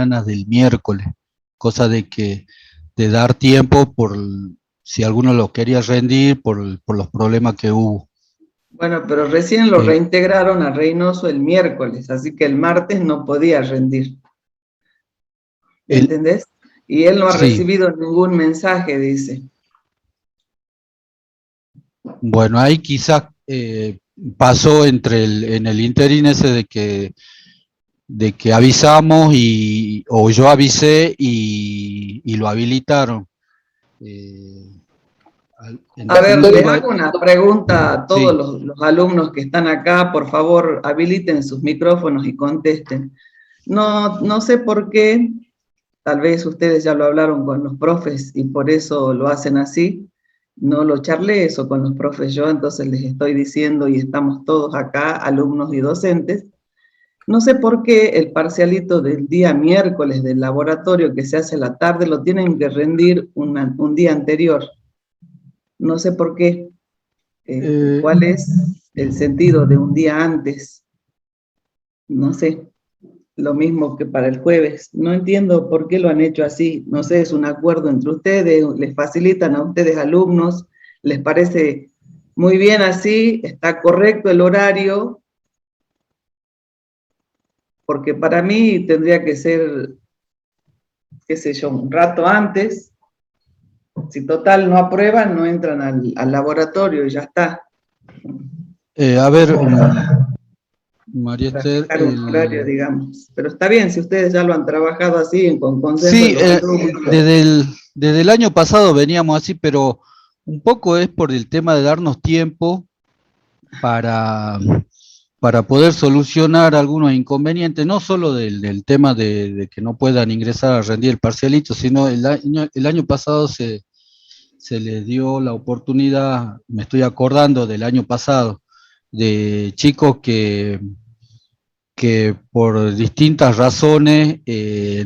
mañanas del miércoles, cosa de dar tiempo si alguno lo quería rendir por los problemas que hubo. Bueno, pero recién lo Eh, reintegraron a Reynoso el miércoles, así que el martes no podía rendir. el, ¿Entendés? Y él no ha sí, recibido ningún mensaje, dice. bueno, ahí quizás pasó en el interín ese de que avisamos o yo avisé y lo habilitaron. Eh, en A ver, les definitiva, hago una pregunta a todos sí. los alumnos que están acá. Por favor, habiliten sus micrófonos y contesten. No sé por qué, tal vez ustedes ya lo hablaron con los profes y por eso lo hacen así. No lo charlé eso con los profes yo, entonces les estoy diciendo y estamos todos acá, alumnos y docentes. No sé por qué el parcialito del día miércoles del laboratorio que se hace a la tarde lo tienen que rendir un día anterior. No sé por qué. Eh, ¿Cuál es el sentido de un día antes? No sé, lo mismo que para el jueves. No entiendo por qué lo han hecho así. No sé, es un acuerdo entre ustedes, les facilitan a ustedes alumnos, les parece muy bien así, está correcto el horario, porque para mí tendría que ser, qué sé yo, un rato antes. Si total no aprueban, no entran al laboratorio y ya está. a ver, María Para Esther, fijar un horario, digamos. Pero está bien, si ustedes ya lo han trabajado así, con consenso de sí, los alumnos. desde el año pasado veníamos así, pero un poco es por el tema de darnos tiempo para, para poder solucionar algunos inconvenientes, no solo del tema de que no puedan ingresar a rendir el parcialito, sino el año pasado se les dio la oportunidad, me estoy acordando del año pasado, de chicos que por distintas razones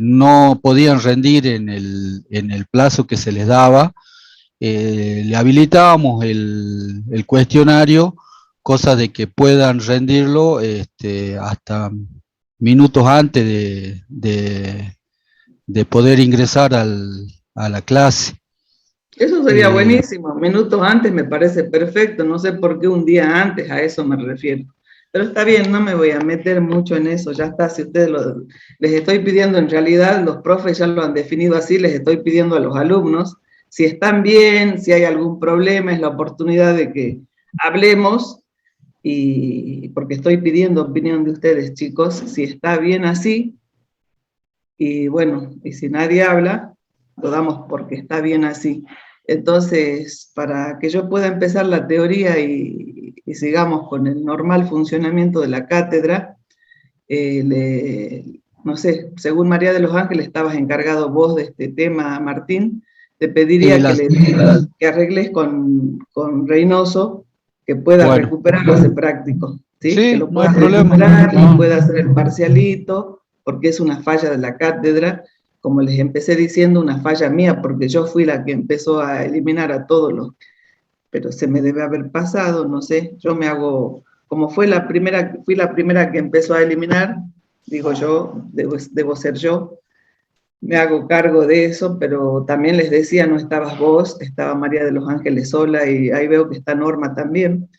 no podían rendir en el plazo que se les daba. Le habilitábamos el cuestionario, cosa de que puedan rendirlo hasta minutos antes de poder ingresar a la clase. Eso sería Eh, buenísimo. Minutos antes me parece perfecto. No sé por qué un día antes, a eso me refiero. Pero está bien, no me voy a meter mucho en eso. Ya está, si ustedes les estoy pidiendo, en realidad los profes ya lo han definido así, les estoy pidiendo a los alumnos, si están bien, si hay algún problema, es la oportunidad de que hablemos, y porque estoy pidiendo opinión de ustedes, chicos, si está bien así, y bueno, y si nadie habla, lo damos porque está bien así. Entonces, para que yo pueda empezar la teoría y sigamos con el normal funcionamiento de la cátedra, no sé, según María de los Ángeles estabas encargado vos de este tema, Martín, te sí, pediría que arregles con Reynoso, que pueda bueno, recuperar ese práctico, ¿sí? Que sí, lo no hay pueda problema. recuperar y No, pueda hacer el parcialito, porque es una falla de la cátedra, como les empecé diciendo, una falla mía, porque yo fui la que empezó a eliminar a todos los, pero se me debe haber pasado, no sé, yo me hago, como fui la primera que empezó a eliminar, digo yo, debo ser yo, me hago cargo de eso, pero también les decía, no estabas vos, estaba María de los Ángeles sola, y ahí veo que está Norma también.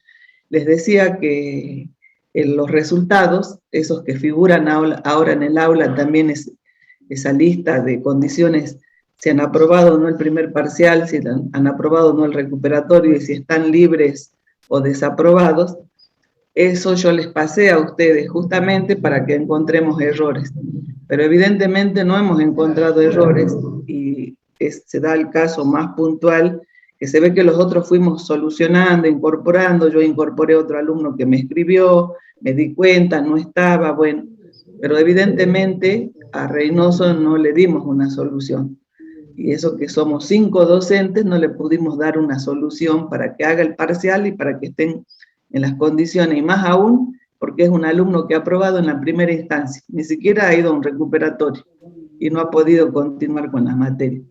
Les decía que los resultados, esos que figuran ahora en el aula, también es esa lista de condiciones, si han aprobado o no el primer parcial, si han aprobado o no el recuperatorio, y si están libres o desaprobados, eso yo les pasé a ustedes justamente para que encontremos errores. Pero evidentemente no hemos encontrado errores, y se da el caso más puntual, que se ve que los otros fuimos solucionando, incorporando. Yo incorporé otro alumno que me escribió, me di cuenta, no estaba, bueno, pero evidentemente a Reynoso no le dimos una solución. Y eso que somos 5 docentes, no le pudimos dar una solución para que haga el parcial y para que estén en las condiciones, y más aún porque es un alumno que ha aprobado en la primera instancia, ni siquiera ha ido a un recuperatorio y no ha podido continuar con las materias.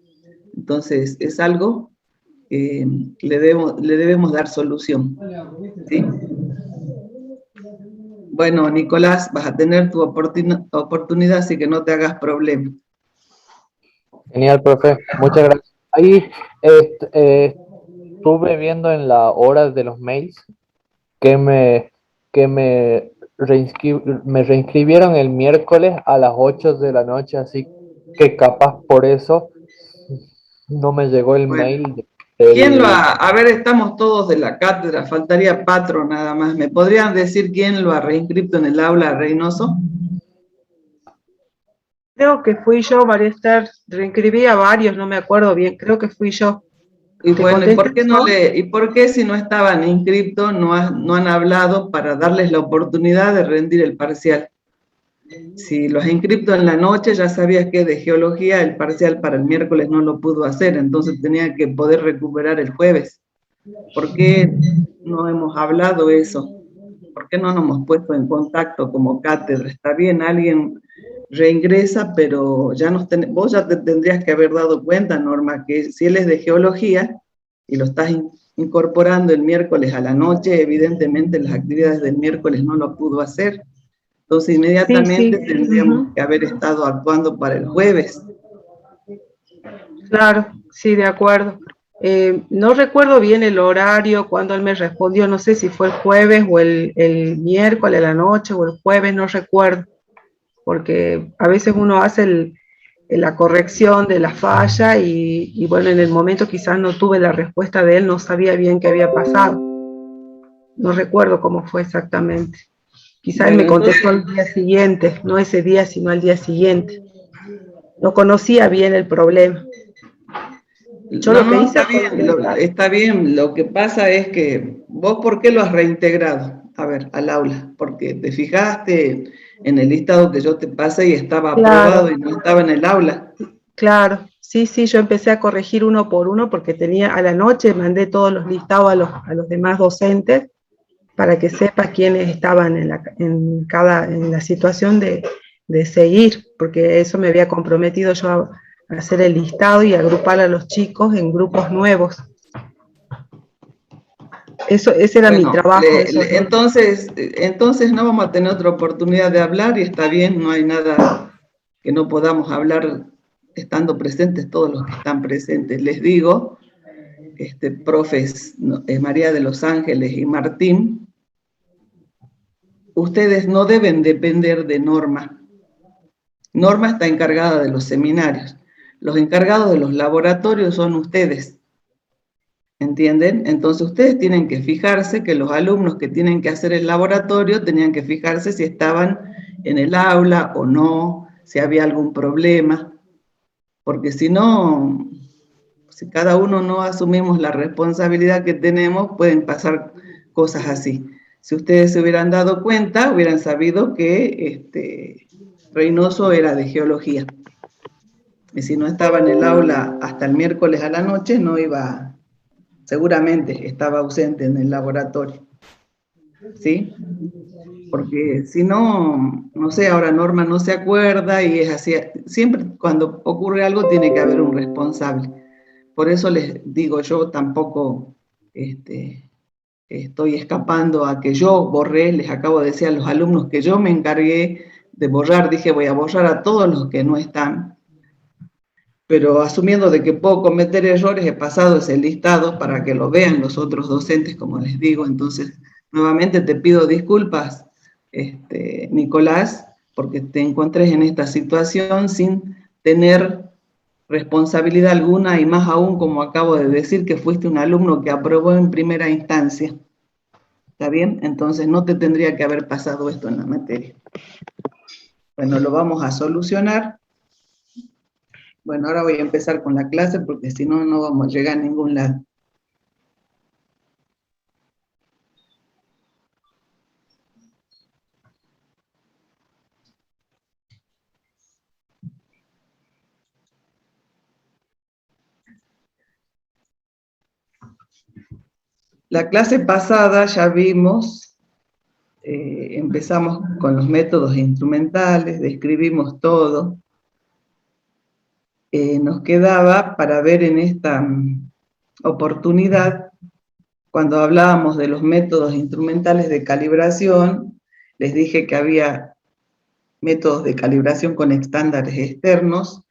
Entonces es algo que le debemos dar solución, ¿sí? Bueno, Nicolás, vas a tener tu oportunidad, así que no te hagas problema. Genial, profe. Muchas gracias. Ahí estuve viendo en las horas de los mails que me reinscribieron el miércoles a las 8 de la noche, así que capaz por eso no me llegó el Bueno, mail ¿quién lo del... ha? A ver, estamos todos de la cátedra, faltaría Patro nada más. ¿Me podrían decir quién lo ha reinscrito en el aula Reynoso? Creo que fui yo, María Esther, reinscribí a varios, no me acuerdo bien, creo que fui yo. Y bueno, ¿y por qué yo? y por qué si no estaban inscritos no han hablado para darles la oportunidad de rendir el parcial? Si los he inscrito en la noche, ya sabías que de geología el parcial para el miércoles no lo pudo hacer, entonces tenía que poder recuperar el jueves. ¿Por qué no hemos hablado eso? ¿Por qué no nos hemos puesto en contacto como cátedra? Está bien, alguien reingresa, pero ya vos ya te tendrías que haber dado cuenta, Norma, que si él es de geología y lo estás incorporando el miércoles a la noche, evidentemente las actividades del miércoles no lo pudo hacer. Entonces inmediatamente tendríamos que haber estado actuando para el jueves. Claro, sí, de acuerdo. No recuerdo bien el horario cuando él me respondió, no sé si fue el jueves o el miércoles a la noche o el jueves, no recuerdo, porque a veces uno hace la corrección de la falla y bueno, en el momento quizás no tuve la respuesta de él, no sabía bien qué había pasado. No recuerdo cómo fue exactamente. Quizás él me contestó al día siguiente, no ese día, sino al día siguiente. No conocía bien el problema. Yo lo que hice está bien, lo que pasa es que vos, ¿por qué lo has reintegrado? A ver, al aula, porque te fijaste en el listado que yo te pasé y estaba aprobado y no estaba en el aula. Claro, sí, yo empecé a corregir uno por uno porque tenía a la noche, mandé todos los listados a los demás docentes para que sepa quiénes estaban en la situación de seguir, porque eso me había comprometido yo a hacer el listado y agrupar a los chicos en grupos nuevos. Ese era mi trabajo. Entonces no vamos a tener otra oportunidad de hablar y está bien, no hay nada que no podamos hablar estando presentes todos los que están presentes. Les digo, profes María de los Ángeles y Martín, ustedes no deben depender de Norma. Norma está encargada de los seminarios. Los encargados de los laboratorios son ustedes. ¿Entienden? Entonces ustedes tienen que fijarse que los alumnos que tienen que hacer el laboratorio tenían que fijarse si estaban en el aula o no, si había algún problema, porque si no, si cada uno no asumimos la responsabilidad que tenemos, pueden pasar cosas así. Si ustedes se hubieran dado cuenta, hubieran sabido que Reynoso era de geología. Y si no estaba en el aula hasta el miércoles a la noche, no iba, seguramente estaba ausente en el laboratorio. ¿Sí? Porque si no, no sé, ahora Norma no se acuerda y es así. Siempre cuando ocurre algo tiene que haber un responsable. Por eso les digo, yo tampoco estoy escapando a que yo borré, les acabo de decir a los alumnos que yo me encargué de borrar, dije voy a borrar a todos los que no están, pero asumiendo de que puedo cometer errores, he pasado ese listado para que lo vean los otros docentes, como les digo. Entonces, nuevamente te pido disculpas, Nicolás, porque te encontres en esta situación sin tener responsabilidad alguna y más aún, como acabo de decir, que fuiste un alumno que aprobó en primera instancia. ¿Está bien? Entonces no te tendría que haber pasado esto en la materia. Bueno, lo vamos a solucionar. Bueno, ahora voy a empezar con la clase porque si no, no vamos a llegar a ningún lado. La clase pasada ya vimos, empezamos con los métodos instrumentales, describimos todo. Nos quedaba para ver en esta oportunidad, cuando hablábamos de los métodos instrumentales de calibración, Les dije que había métodos de calibración con estándares externos,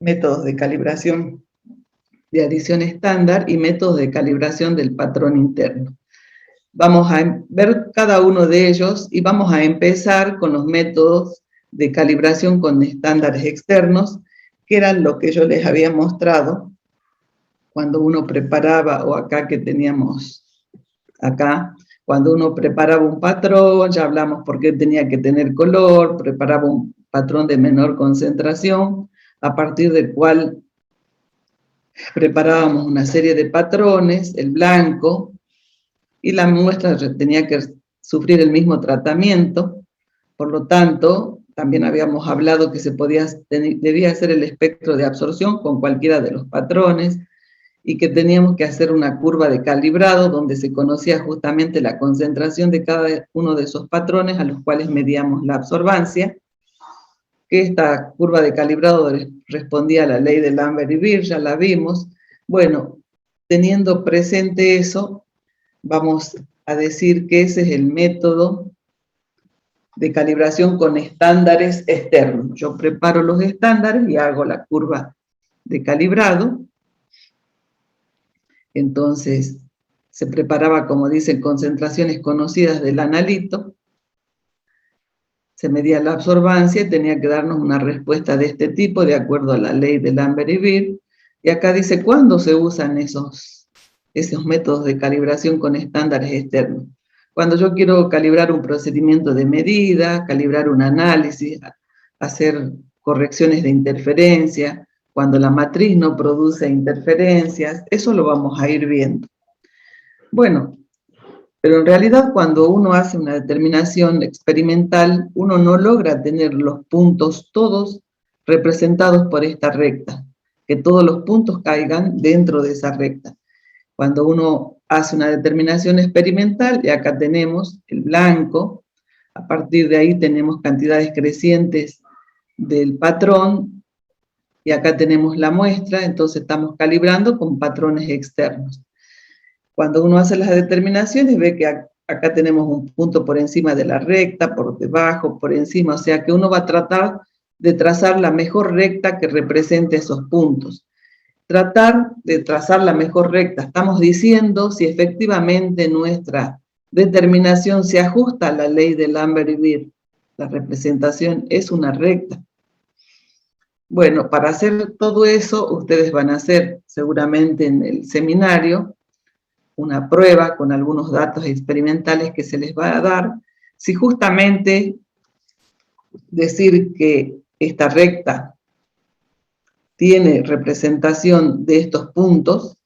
métodos de calibración de adición estándar y métodos de calibración del patrón interno. Vamos a ver cada uno de ellos y vamos a empezar con los métodos de calibración con estándares externos, que eran lo que yo les había mostrado cuando uno preparaba, o acá que teníamos acá, cuando uno preparaba un patrón, ya hablamos por qué tenía que tener color, preparaba un patrón de menor concentración, a partir del cual preparábamos una serie de patrones, el blanco, y la muestra tenía que sufrir el mismo tratamiento. Por lo tanto, también habíamos hablado que debía hacer el espectro de absorción con cualquiera de los patrones, y que teníamos que hacer una curva de calibrado donde se conocía justamente la concentración de cada uno de esos patrones a los cuales medíamos la absorbancia, que esta curva de calibrado respondía a la ley de Lambert y Beer, ya la vimos. Bueno, teniendo presente eso, vamos a decir que ese es el método de calibración con estándares externos. Yo preparo los estándares y hago la curva de calibrado. Entonces, se preparaba, como dicen, concentraciones conocidas del analito, se medía la absorbancia y tenía que darnos una respuesta de este tipo, de acuerdo a la ley de Lambert y Beer. Y acá dice cuándo se usan esos métodos de calibración con estándares externos. Cuando yo quiero calibrar un procedimiento de medida, calibrar un análisis, hacer correcciones de interferencia, cuando la matriz no produce interferencias, eso lo vamos a ir viendo. Bueno, pero en realidad cuando uno hace una determinación experimental, uno no logra tener los puntos todos representados por esta recta, que todos los puntos caigan dentro de esa recta. Cuando uno hace una determinación experimental, y acá tenemos el blanco, a partir de ahí tenemos cantidades crecientes del patrón, y acá tenemos la muestra, entonces estamos calibrando con patrones externos. Cuando uno hace las determinaciones, ve que acá tenemos un punto por encima de la recta, por debajo, por encima, o sea que uno va a tratar de trazar la mejor recta que represente esos puntos. Tratar de trazar la mejor recta, estamos diciendo si efectivamente nuestra determinación se ajusta a la ley de Lambert y Beer. La representación es una recta. Bueno, para hacer todo eso, ustedes van a hacer seguramente en el seminario una prueba con algunos datos experimentales que se les va a dar. Si justamente decir que esta recta tiene representación de estos puntos,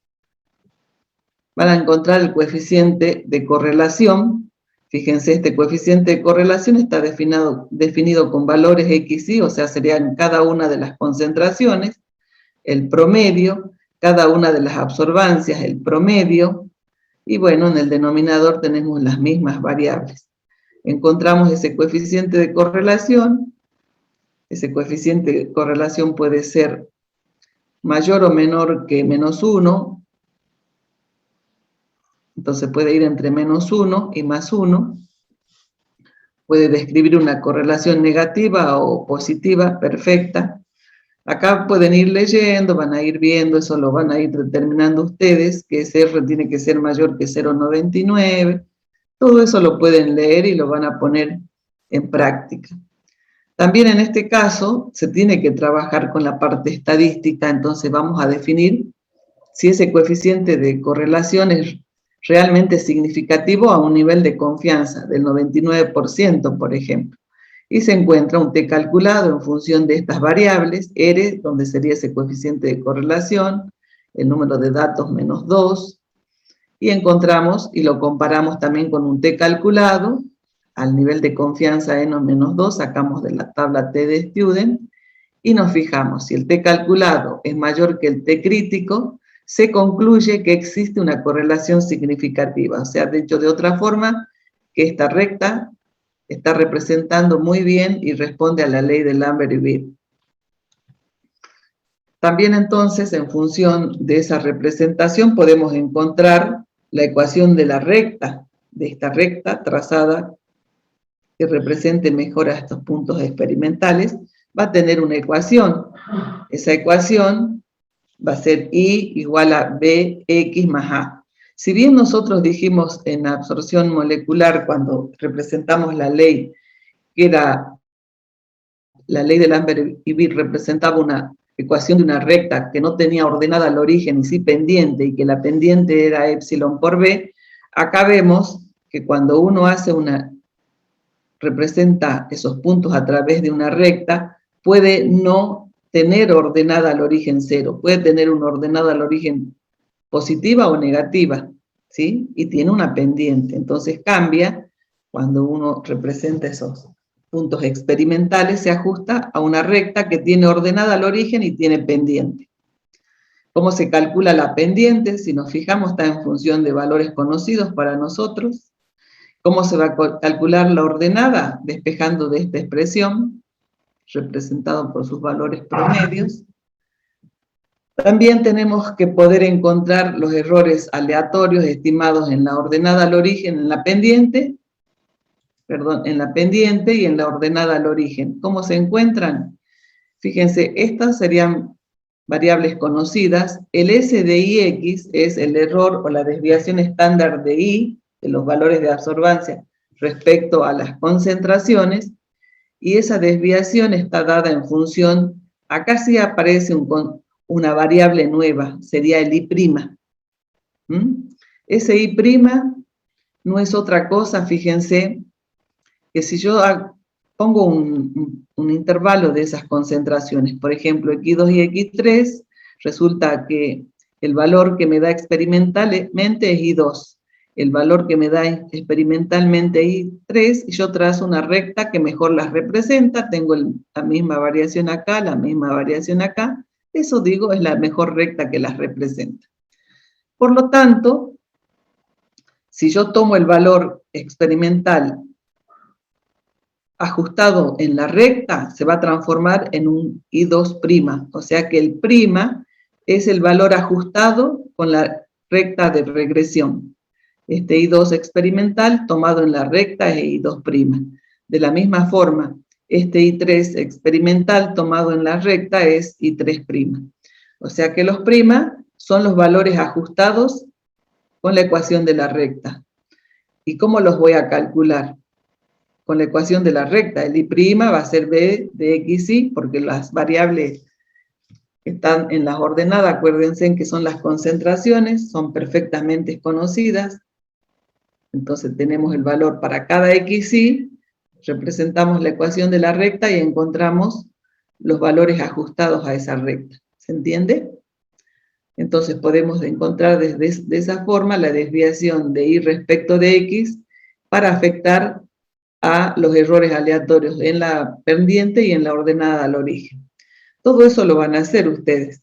van a encontrar el coeficiente de correlación. Fíjense, este coeficiente de correlación está definido con valores X y, o sea, serían cada una de las concentraciones, el promedio, cada una de las absorbancias, el promedio, y bueno, en el denominador tenemos las mismas variables. Encontramos ese coeficiente de correlación. Ese coeficiente de correlación puede ser mayor o menor que -1, entonces puede ir entre -1 y +1, puede describir una correlación negativa o positiva perfecta. Acá pueden ir leyendo, van a ir viendo, eso lo van a ir determinando ustedes, que ese R tiene que ser mayor que 0,99, todo eso lo pueden leer y lo van a poner en práctica. También en este caso se tiene que trabajar con la parte estadística, entonces vamos a definir si ese coeficiente de correlación es realmente significativo a un nivel de confianza del 99%, por ejemplo. Y se encuentra un T calculado en función de estas variables, R, donde sería ese coeficiente de correlación, el número de datos -2, y encontramos y lo comparamos también con un T calculado, al nivel de confianza N-2, sacamos de la tabla T de Student, y nos fijamos, si el T calculado es mayor que el T crítico, se concluye que existe una correlación significativa. O sea, dicho de otra forma, que esta recta está representando muy bien y responde a la ley de Lambert y Beer. También entonces, en función de esa representación, podemos encontrar la ecuación de la recta, de esta recta trazada que represente mejor a estos puntos experimentales, va a tener una ecuación. Esa ecuación va a ser I igual a Bx más A. Si bien nosotros dijimos en absorción molecular, cuando representamos la ley, que era la ley de Lambert y Beer, representaba una ecuación de una recta que no tenía ordenada al origen y sí pendiente, y que la pendiente era epsilon por B, acá vemos que cuando uno hace representa esos puntos a través de una recta, puede no tener ordenada al origen cero, puede tener una ordenada al origen positiva o negativa, ¿sí? Y tiene una pendiente, entonces cambia cuando uno representa esos puntos experimentales, se ajusta a una recta que tiene ordenada al origen y tiene pendiente. ¿Cómo se calcula la pendiente? Si nos fijamos, está en función de valores conocidos para nosotros. ¿Cómo se va a calcular la ordenada? Despejando de esta expresión, representado por sus valores promedios. También tenemos que poder encontrar los errores aleatorios estimados en la ordenada al origen, en la pendiente y en la ordenada al origen. ¿Cómo se encuentran? Fíjense, estas serían variables conocidas. El S de IX es el error o la desviación estándar de I, de los valores de absorbancia respecto a las concentraciones, y esa desviación está dada en función, acá sí aparece una variable nueva, sería el I'. Ese I' no es otra cosa, fíjense, que si yo pongo un intervalo de esas concentraciones, por ejemplo, X2 y X3, resulta que el valor que me da experimentalmente es I2, el valor que me da experimentalmente I3, y yo trazo una recta que mejor las representa, tengo la misma variación acá, la misma variación acá, eso digo es la mejor recta que las representa. Por lo tanto, si yo tomo el valor experimental ajustado en la recta, se va a transformar en un I2', o sea que el prima es el valor ajustado con la recta de regresión. Este I2 experimental tomado en la recta es I2'. De la misma forma, este I3 experimental tomado en la recta es I3'. O sea que los prima son los valores ajustados con la ecuación de la recta. ¿Y cómo los voy a calcular? Con la ecuación de la recta. El I' va a ser B de XY, porque las variables que están en las ordenadas, acuérdense que son las concentraciones, son perfectamente conocidas. Entonces tenemos el valor para cada XY, representamos la ecuación de la recta y encontramos los valores ajustados a esa recta. ¿Se entiende? Entonces podemos encontrar de esa forma la desviación de Y respecto de X para afectar a los errores aleatorios en la pendiente y en la ordenada al origen. Todo eso lo van a hacer ustedes.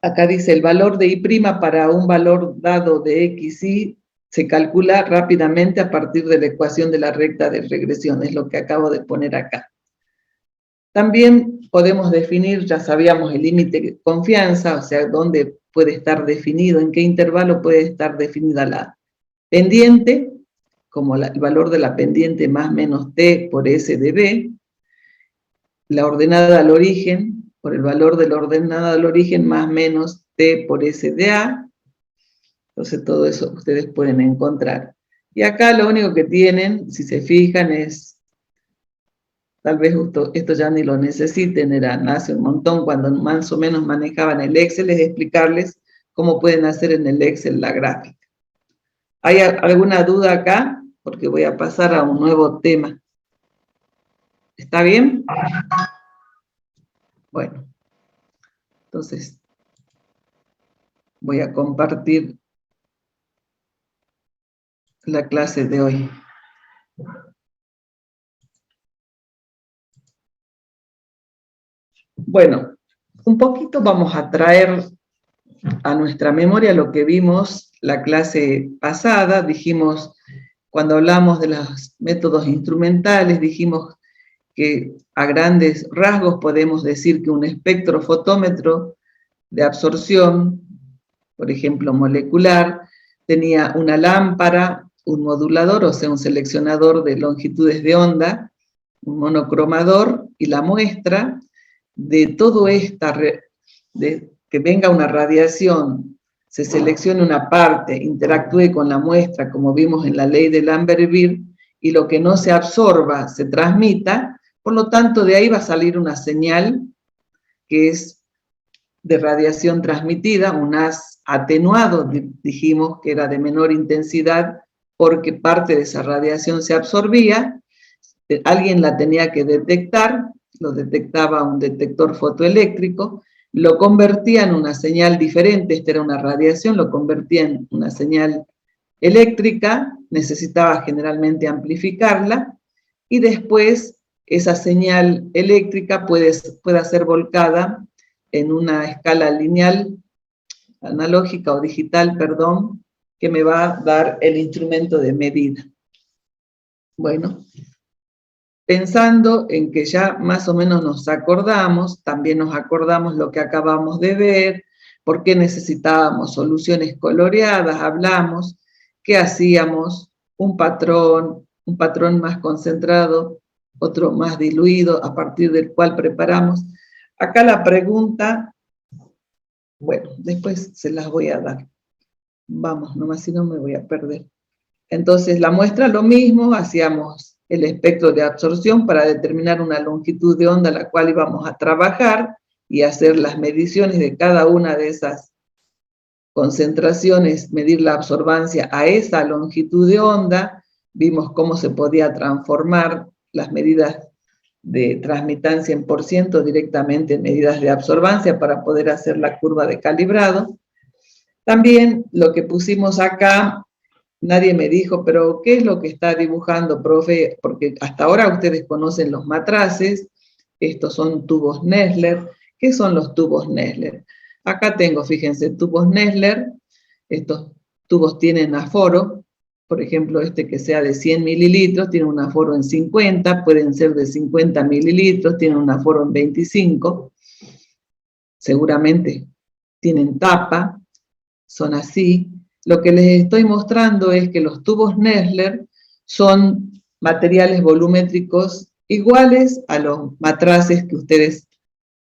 Acá dice el valor de I' para un valor dado de XY se calcula rápidamente a partir de la ecuación de la recta de regresión, es lo que acabo de poner acá. También podemos definir, ya sabíamos, el límite de confianza, o sea, dónde puede estar definido, en qué intervalo puede estar definida la pendiente, como el valor de la pendiente más menos T por S de B, la ordenada al origen, por el valor de la ordenada al origen más menos T por S de A. Entonces todo eso ustedes pueden encontrar. Y acá lo único que tienen, si se fijan, es, tal vez esto ya ni lo necesiten, hace un montón cuando más o menos manejaban el Excel, es explicarles cómo pueden hacer en el Excel la gráfica. ¿Hay alguna duda acá? Porque voy a pasar a un nuevo tema. ¿Está bien? Bueno, entonces voy a compartir la clase de hoy. Bueno, un poquito vamos a traer a nuestra memoria lo que vimos la clase pasada. Dijimos, cuando hablamos de los métodos instrumentales, dijimos que a grandes rasgos podemos decir que un espectrofotómetro de absorción, por ejemplo molecular, tenía una lámpara un modulador, o sea, un seleccionador de longitudes de onda, un monocromador, y la muestra de todo esta, que venga una radiación, se seleccione una parte, interactúe con la muestra, como vimos en la ley de Lambert-Beer, y lo que no se absorba se transmita, por lo tanto de ahí va a salir una señal que es de radiación transmitida, un haz atenuado, dijimos que era de menor intensidad, porque parte de esa radiación se absorbía, alguien la tenía que detectar, lo detectaba un detector fotoeléctrico, lo convertía en una señal diferente, esta era una radiación, lo convertía en una señal eléctrica, necesitaba generalmente amplificarla, y después esa señal eléctrica puede ser volcada en una escala lineal, analógica o digital, perdón, que me va a dar el instrumento de medida. Bueno, pensando en que ya más o menos nos acordamos, también nos acordamos lo que acabamos de ver, por qué necesitábamos soluciones coloreadas, hablamos, qué hacíamos, un patrón más concentrado, otro más diluido, a partir del cual preparamos. Acá la pregunta, bueno, después se las voy a dar. Vamos, nomás si no me voy a perder. Entonces, la muestra lo mismo, hacíamos el espectro de absorción para determinar una longitud de onda a la cual íbamos a trabajar y hacer las mediciones de cada una de esas concentraciones, medir la absorbancia a esa longitud de onda, vimos cómo se podía transformar las medidas de transmitancia en % directamente en medidas de absorbancia para poder hacer la curva de calibrado. También lo que pusimos acá, nadie me dijo, pero ¿qué es lo que está dibujando, profe? Porque hasta ahora ustedes conocen los matraces, estos son tubos Nessler. ¿Qué son los tubos Nessler? Acá tengo, fíjense, tubos Nessler, estos tubos tienen aforo, por ejemplo, este que sea de 100 mililitros, tiene un aforo en 50, pueden ser de 50 mililitros, tienen un aforo en 25, seguramente tienen tapa, son así. Lo que les estoy mostrando es que los tubos Nessler son materiales volumétricos iguales a los matraces que ustedes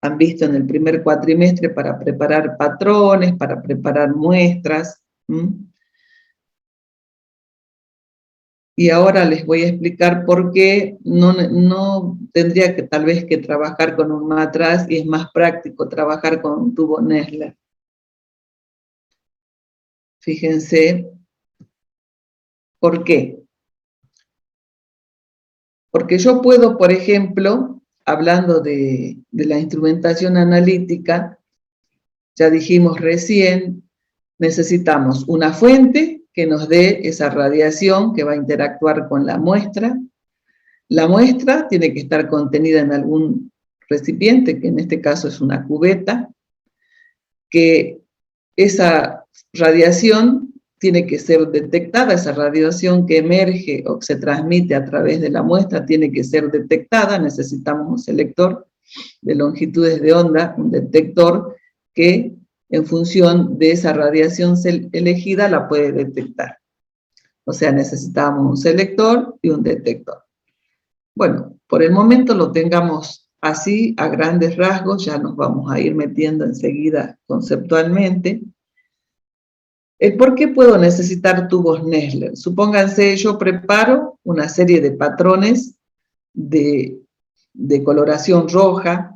han visto en el primer cuatrimestre para preparar patrones, para preparar muestras. Y ahora les voy a explicar por qué no tendría que tal vez que trabajar con un matraz y es más práctico trabajar con un tubo Nessler. Fíjense, ¿por qué? Porque yo puedo, por ejemplo, hablando de la instrumentación analítica, ya dijimos recién, necesitamos una fuente que nos dé esa radiación que va a interactuar con la muestra. La muestra tiene que estar contenida en algún recipiente, que en este caso es una cubeta, que esa radiación tiene que ser detectada, esa radiación que emerge o que se transmite a través de la muestra tiene que ser detectada, necesitamos un selector de longitudes de onda, un detector que en función de esa radiación elegida la puede detectar. O sea, necesitamos un selector y un detector. Bueno, por el momento lo tengamos así, a grandes rasgos, ya nos vamos a ir metiendo enseguida conceptualmente. ¿Por qué puedo necesitar tubos Nessler? Supónganse, yo preparo una serie de patrones de coloración roja.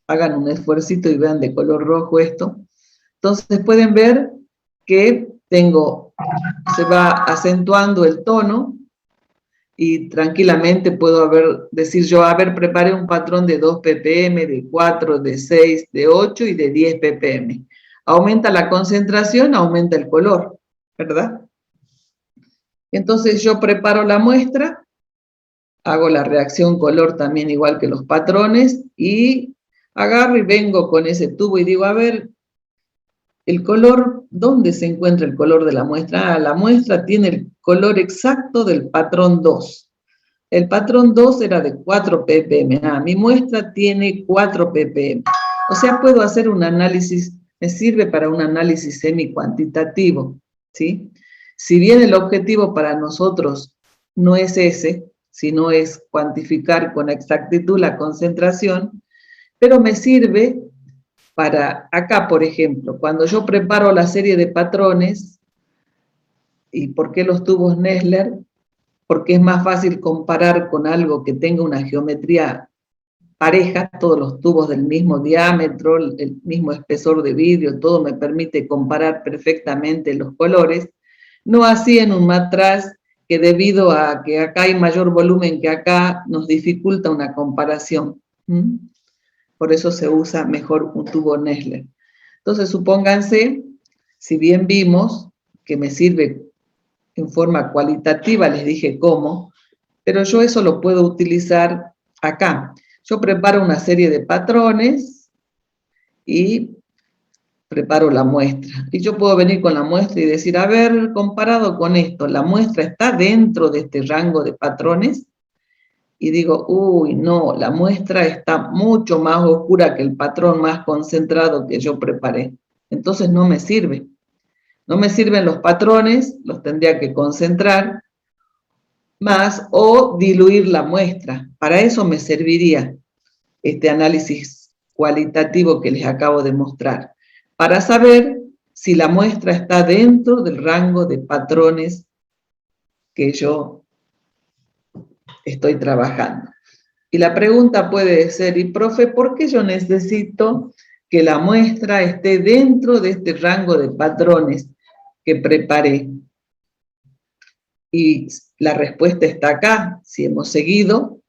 Hagan un esfuercito y vean de color rojo esto. Entonces pueden ver que se va acentuando el tono y tranquilamente puedo decir yo, preparé un patrón de 2 ppm, de 4, de 6, de 8 y de 10 ppm. Aumenta la concentración, aumenta el color, ¿verdad? Entonces yo preparo la muestra, hago la reacción color también igual que los patrones y agarro y vengo con ese tubo y digo, el color, ¿dónde se encuentra el color de la muestra? La muestra tiene el color exacto del patrón 2. El patrón 2 era de 4 ppm. Mi muestra tiene 4 ppm. O sea, puedo hacer un análisis, me sirve para un análisis semi-cuantitativo, ¿sí? Si bien el objetivo para nosotros no es ese, sino es cuantificar con exactitud la concentración, pero me sirve para acá, por ejemplo, cuando yo preparo la serie de patrones. ¿Y por qué los tubos Nessler? Porque es más fácil comparar con algo que tenga una geometría pareja, todos los tubos del mismo diámetro, el mismo espesor de vidrio, todo me permite comparar perfectamente los colores. No así en un matraz que debido a que acá hay mayor volumen que acá, nos dificulta una comparación. Por eso se usa mejor un tubo Nessler. Entonces, supónganse, si bien vimos que me sirve en forma cualitativa, les dije cómo, pero yo eso lo puedo utilizar acá. Yo preparo una serie de patrones y preparo la muestra. Y yo puedo venir con la muestra y decir, a ver, comparado con esto, ¿la muestra está dentro de este rango de patrones? Y digo, uy, no, la muestra está mucho más oscura que el patrón más concentrado que yo preparé. Entonces no me sirve. No me sirven los patrones, los tendría que concentrar más o diluir la muestra. Para eso me serviría este análisis cualitativo que les acabo de mostrar, para saber si la muestra está dentro del rango de patrones que yo estoy trabajando. Y la pregunta puede ser, y profe, ¿por qué yo necesito que la muestra esté dentro de este rango de patrones que preparé? Y la respuesta está acá. Si hemos seguido,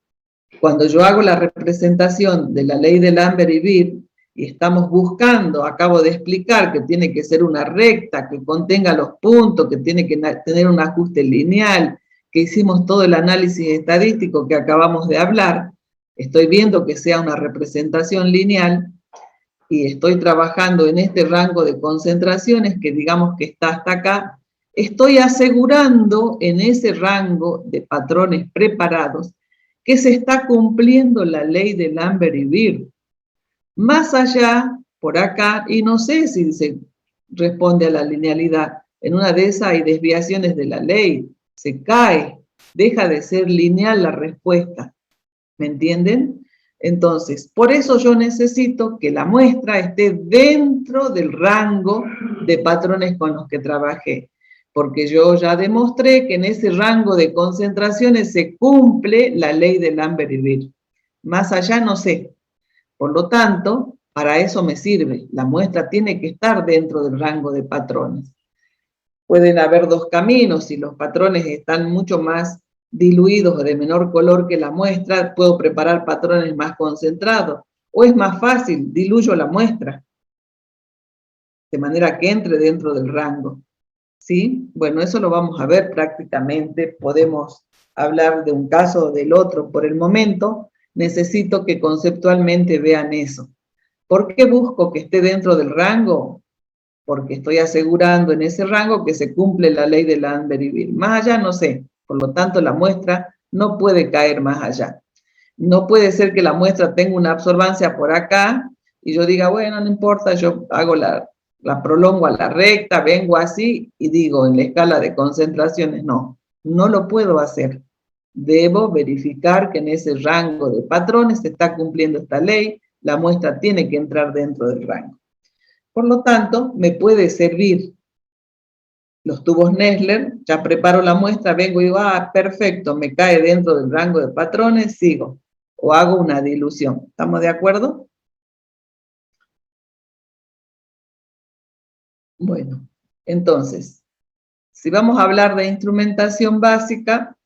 cuando yo hago la representación de la ley de Lambert y Beer, y estamos buscando, acabo de explicar que tiene que ser una recta, que contenga los puntos, que tiene que tener un ajuste lineal, que hicimos todo el análisis estadístico que acabamos de hablar, estoy viendo que sea una representación lineal, y estoy trabajando en este rango de concentraciones que digamos que está hasta acá, estoy asegurando en ese rango de patrones preparados que se está cumpliendo la ley de Lambert y Beer. Más allá, por acá, y no sé si se responde a la linealidad, en una de esas hay desviaciones de la ley, se cae, deja de ser lineal la respuesta. ¿Me entienden? Entonces, por eso yo necesito que la muestra esté dentro del rango de patrones con los que trabajé, porque yo ya demostré que en ese rango de concentraciones se cumple la ley de Lambert y Beer. Más allá no sé. Por lo tanto, para eso me sirve. La muestra tiene que estar dentro del rango de patrones. Pueden haber dos caminos. Si los patrones están mucho más diluidos o de menor color que la muestra, puedo preparar patrones más concentrados. O es más fácil, diluyo la muestra, de manera que entre dentro del rango. ¿Sí? Bueno, eso lo vamos a ver prácticamente. Podemos hablar de un caso o del otro. Por el momento, necesito que conceptualmente vean eso. ¿Por qué busco que esté dentro del rango? Porque estoy asegurando en ese rango que se cumple la ley de Lambert y Beer. Más allá no sé, por lo tanto la muestra no puede caer más allá. No puede ser que la muestra tenga una absorbancia por acá y yo diga, bueno, no importa, yo hago la prolongo a la recta, vengo así y digo en la escala de concentraciones, no lo puedo hacer. Debo verificar que en ese rango de patrones se está cumpliendo esta ley, la muestra tiene que entrar dentro del rango. Por lo tanto, me puede servir los tubos Nessler, ya preparo la muestra, vengo y digo, perfecto, me cae dentro del rango de patrones, sigo. O hago una dilución. ¿Estamos de acuerdo? Bueno, entonces, si vamos a hablar de instrumentación básica,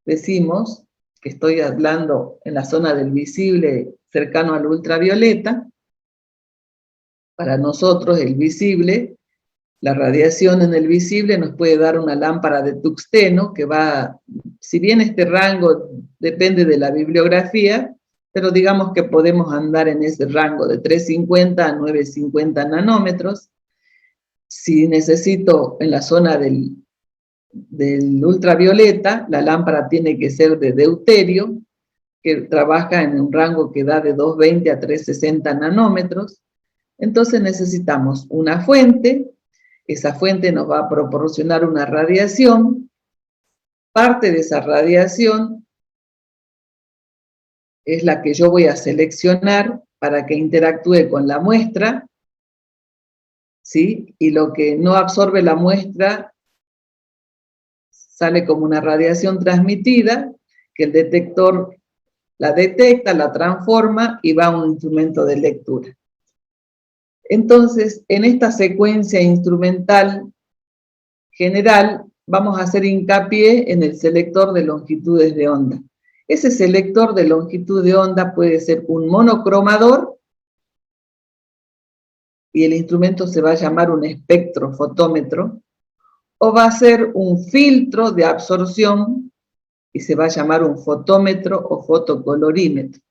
decimos que estoy hablando en la zona del visible cercano al ultravioleta. Para nosotros el visible, la radiación en el visible nos puede dar una lámpara de tuxteno que va, si bien este rango depende de la bibliografía, pero digamos que podemos andar en ese rango de 350 a 950 nanómetros. Si necesito en la zona del ultravioleta, la lámpara tiene que ser de deuterio, que trabaja en un rango que da de 220 a 360 nanómetros. Entonces necesitamos una fuente Esa fuente nos va a proporcionar una radiación. Parte de esa radiación es la que yo voy a seleccionar para que interactúe con la muestra, ¿sí? Y lo que no absorbe la muestra sale como una radiación transmitida, que el detector la detecta, la transforma y va a un instrumento de lectura. Entonces, en esta secuencia instrumental general, vamos a hacer hincapié en el selector de longitudes de onda. Ese selector de longitud de onda puede ser un monocromador, y el instrumento se va a llamar un espectrofotómetro, o va a ser un filtro de absorción, y se va a llamar un fotómetro o fotocolorímetro.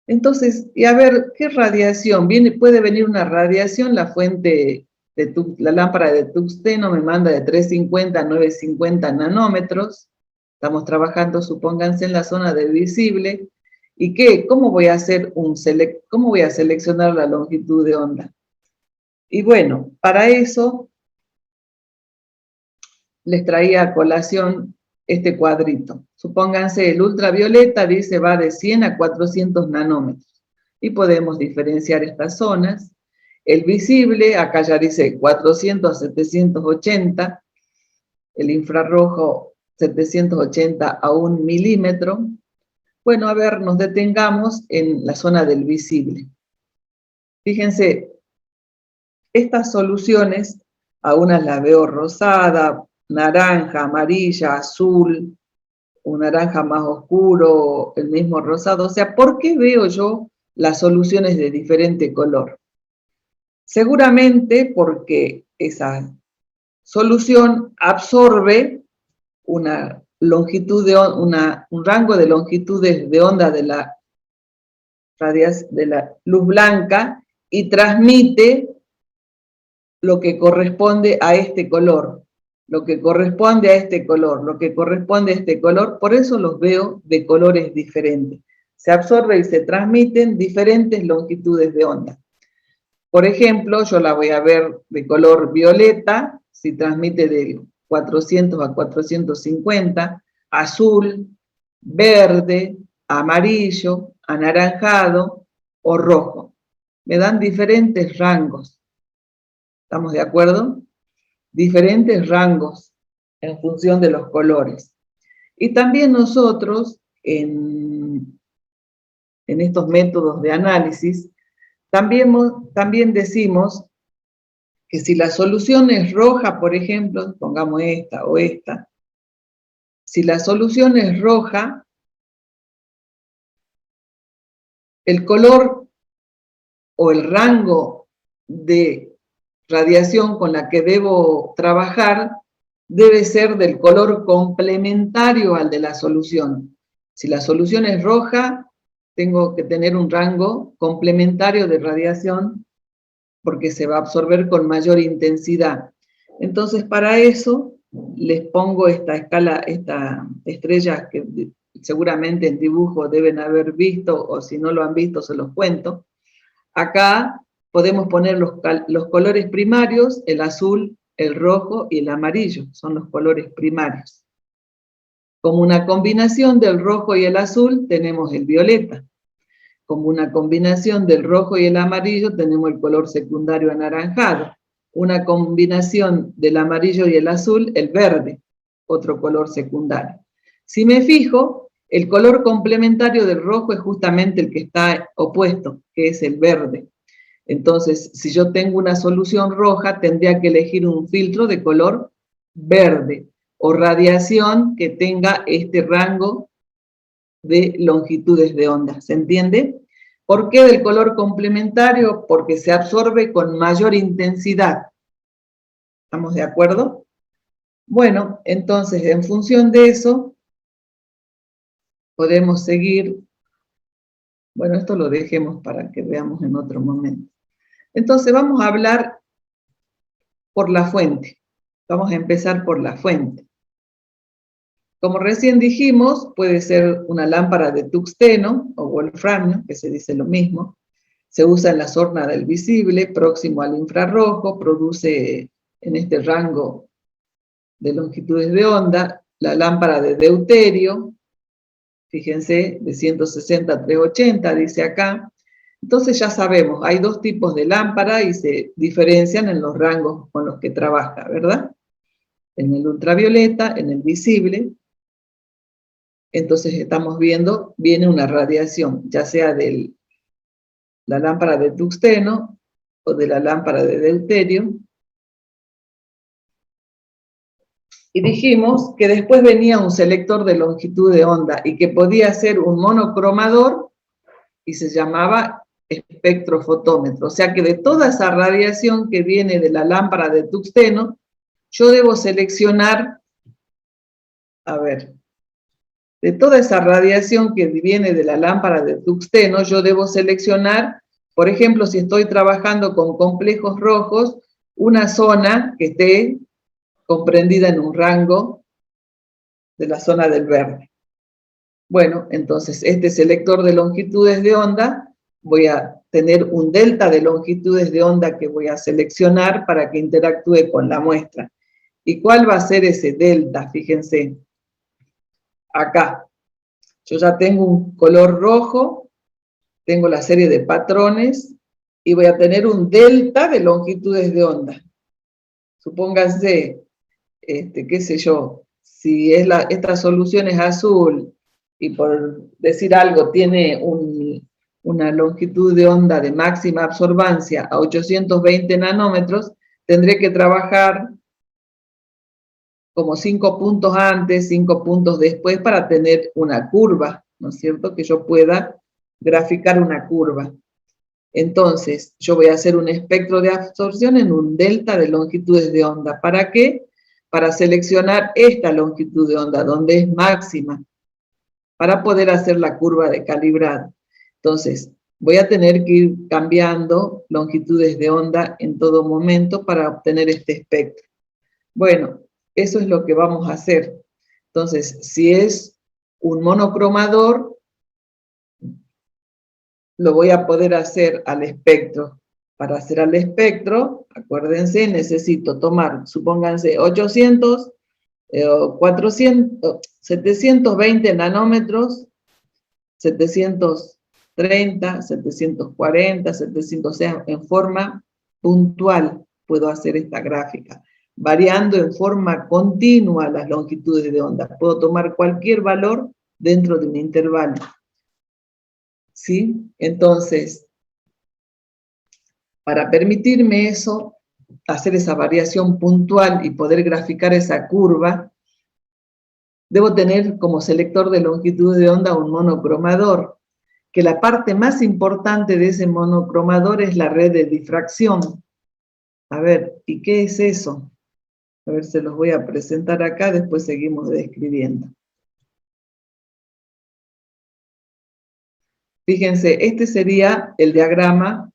Entonces, y a ver, ¿qué radiación? Puede venir una radiación, la fuente de la lámpara de tungsteno me manda de 350 a 950 nanómetros. Estamos trabajando, supónganse, en la zona del visible. ¿Y qué? ¿Cómo voy a hacer cómo voy a seleccionar la longitud de onda? Y bueno, para eso les traía a colación este cuadrito. Supónganse, el ultravioleta dice va de 100 a 400 nanómetros. Y podemos diferenciar estas zonas. El visible, acá ya dice 400 a 780. El infrarrojo, 780 a 1 milímetro. Bueno, a ver, nos detengamos en la zona del visible. Fíjense, estas soluciones, a unas las veo rosada, naranja, amarilla, azul, un naranja más oscuro, el mismo rosado. O sea, ¿por qué veo yo las soluciones de diferente color? Seguramente porque esa solución absorbe una longitud de un rango de longitudes de onda de la luz blanca y transmite lo que corresponde a este color, lo que corresponde a este color, lo que corresponde a este color, por eso los veo de colores diferentes. Se absorbe y se transmiten diferentes longitudes de onda. Por ejemplo, yo la voy a ver de color violeta, si transmite de 400 a 450, azul, verde, amarillo, anaranjado o rojo. Me dan diferentes rangos. ¿Estamos de acuerdo? Diferentes rangos en función de los colores. Y también nosotros, en estos métodos de análisis, también decimos que si la solución es roja, por ejemplo, pongamos esta o esta, si la solución es roja, el color o el rango de radiación con la que debo trabajar debe ser del color complementario al de la solución. Si la solución es roja, tengo que tener un rango complementario de radiación porque se va a absorber con mayor intensidad. Entonces, para eso, les pongo esta escala, esta estrella que seguramente en dibujo deben haber visto, o si no lo han visto, se los cuento. Acá podemos poner los colores primarios, el azul, el rojo y el amarillo, son los colores primarios. Como una combinación del rojo y el azul tenemos el violeta. Como una combinación del rojo y el amarillo tenemos el color secundario anaranjado. Una combinación del amarillo y el azul, el verde, otro color secundario. Si me fijo, el color complementario del rojo es justamente el que está opuesto, que es el verde. Entonces, si yo tengo una solución roja, tendría que elegir un filtro de color verde o radiación que tenga este rango de longitudes de onda. ¿Se entiende? ¿Por qué del color complementario? Porque se absorbe con mayor intensidad. ¿Estamos de acuerdo? Bueno, entonces, en función de eso, podemos seguir. Bueno, esto lo dejemos para que veamos en otro momento. Entonces, vamos a hablar por la fuente. Vamos a empezar por la fuente. Como recién dijimos, puede ser una lámpara de tungsteno o wolframio, que se dice lo mismo. Se usa en la zona del visible, próximo al infrarrojo, produce en este rango de longitudes de onda. La lámpara de deuterio, fíjense, de 160 a 380, dice acá. Entonces ya sabemos, hay dos tipos de lámpara y se diferencian en los rangos con los que trabaja, ¿verdad? En el ultravioleta, en el visible. Entonces estamos viendo, viene una radiación, ya sea de la lámpara de tungsteno o de la lámpara de deuterio. Y dijimos que después venía un selector de longitud de onda y que podía ser un monocromador y se llamaba espectrofotómetro. O sea que de toda esa radiación que viene de la lámpara de tungsteno, yo debo seleccionar, a ver, de toda esa radiación que viene de la lámpara de tungsteno, yo debo seleccionar, por ejemplo, si estoy trabajando con complejos rojos, una zona que esté comprendida en un rango de la zona del verde. Bueno, entonces este selector de longitudes de onda, voy a tener un delta de longitudes de onda que voy a seleccionar para que interactúe con la muestra. ¿Y cuál va a ser ese delta? Fíjense, acá. Yo ya tengo un color rojo, tengo la serie de patrones y voy a tener un delta de longitudes de onda. Supónganse, qué sé yo, si esta solución es azul y por decir algo tiene una longitud de onda de máxima absorbancia a 820 nanómetros, tendré que trabajar como 5 puntos antes, 5 puntos después para tener una curva, ¿no es cierto? Que yo pueda graficar una curva. Entonces, yo voy a hacer un espectro de absorción en un delta de longitudes de onda. ¿Para qué? Para seleccionar esta longitud de onda, donde es máxima, para poder hacer la curva de calibrado. Entonces, voy a tener que ir cambiando longitudes de onda en todo momento para obtener este espectro. Bueno, eso es lo que vamos a hacer. Entonces, si es un monocromador, lo voy a poder hacer al espectro. Para hacer al espectro, acuérdense, necesito tomar, supónganse, 800, 400, 720 nanómetros, 730, 740, 700, o sea, en forma puntual puedo hacer esta gráfica, variando en forma continua las longitudes de onda. Puedo tomar cualquier valor dentro de un intervalo. ¿Sí? Entonces, para permitirme eso, hacer esa variación puntual y poder graficar esa curva, debo tener como selector de longitud de onda un monocromador, que la parte más importante de ese monocromador es la red de difracción. A ver, ¿y qué es eso? A ver, se los voy a presentar acá, después seguimos describiendo. Fíjense, este sería el diagrama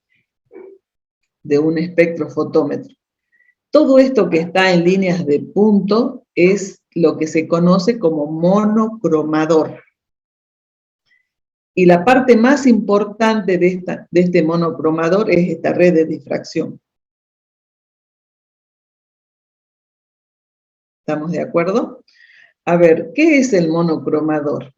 de un espectrofotómetro. Todo esto que está en líneas de punto es lo que se conoce como monocromador. Y la parte más importante de este monocromador es esta red de difracción. ¿Estamos de acuerdo? A ver, ¿qué es el monocromador?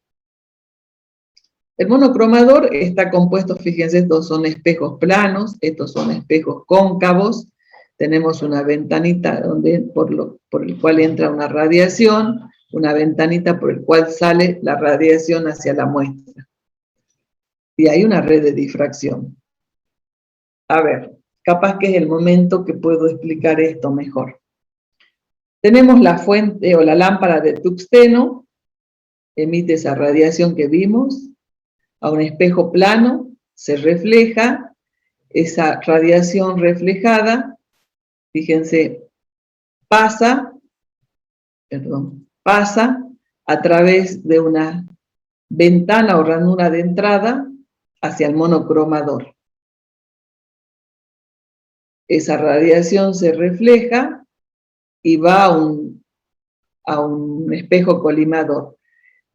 El monocromador está compuesto, fíjense, estos son espejos planos, estos son espejos cóncavos, tenemos una ventanita por el cual entra una radiación, una ventanita por el cual sale la radiación hacia la muestra. Y hay una red de difracción. A ver, capaz que es el momento que puedo explicar esto mejor. Tenemos la fuente o la lámpara de tungsteno, emite esa radiación que vimos, a un espejo plano, se refleja, esa radiación reflejada, fíjense, pasa a través de una ventana o ranura de entrada hacia el monocromador. Esa radiación se refleja y va a un espejo colimador.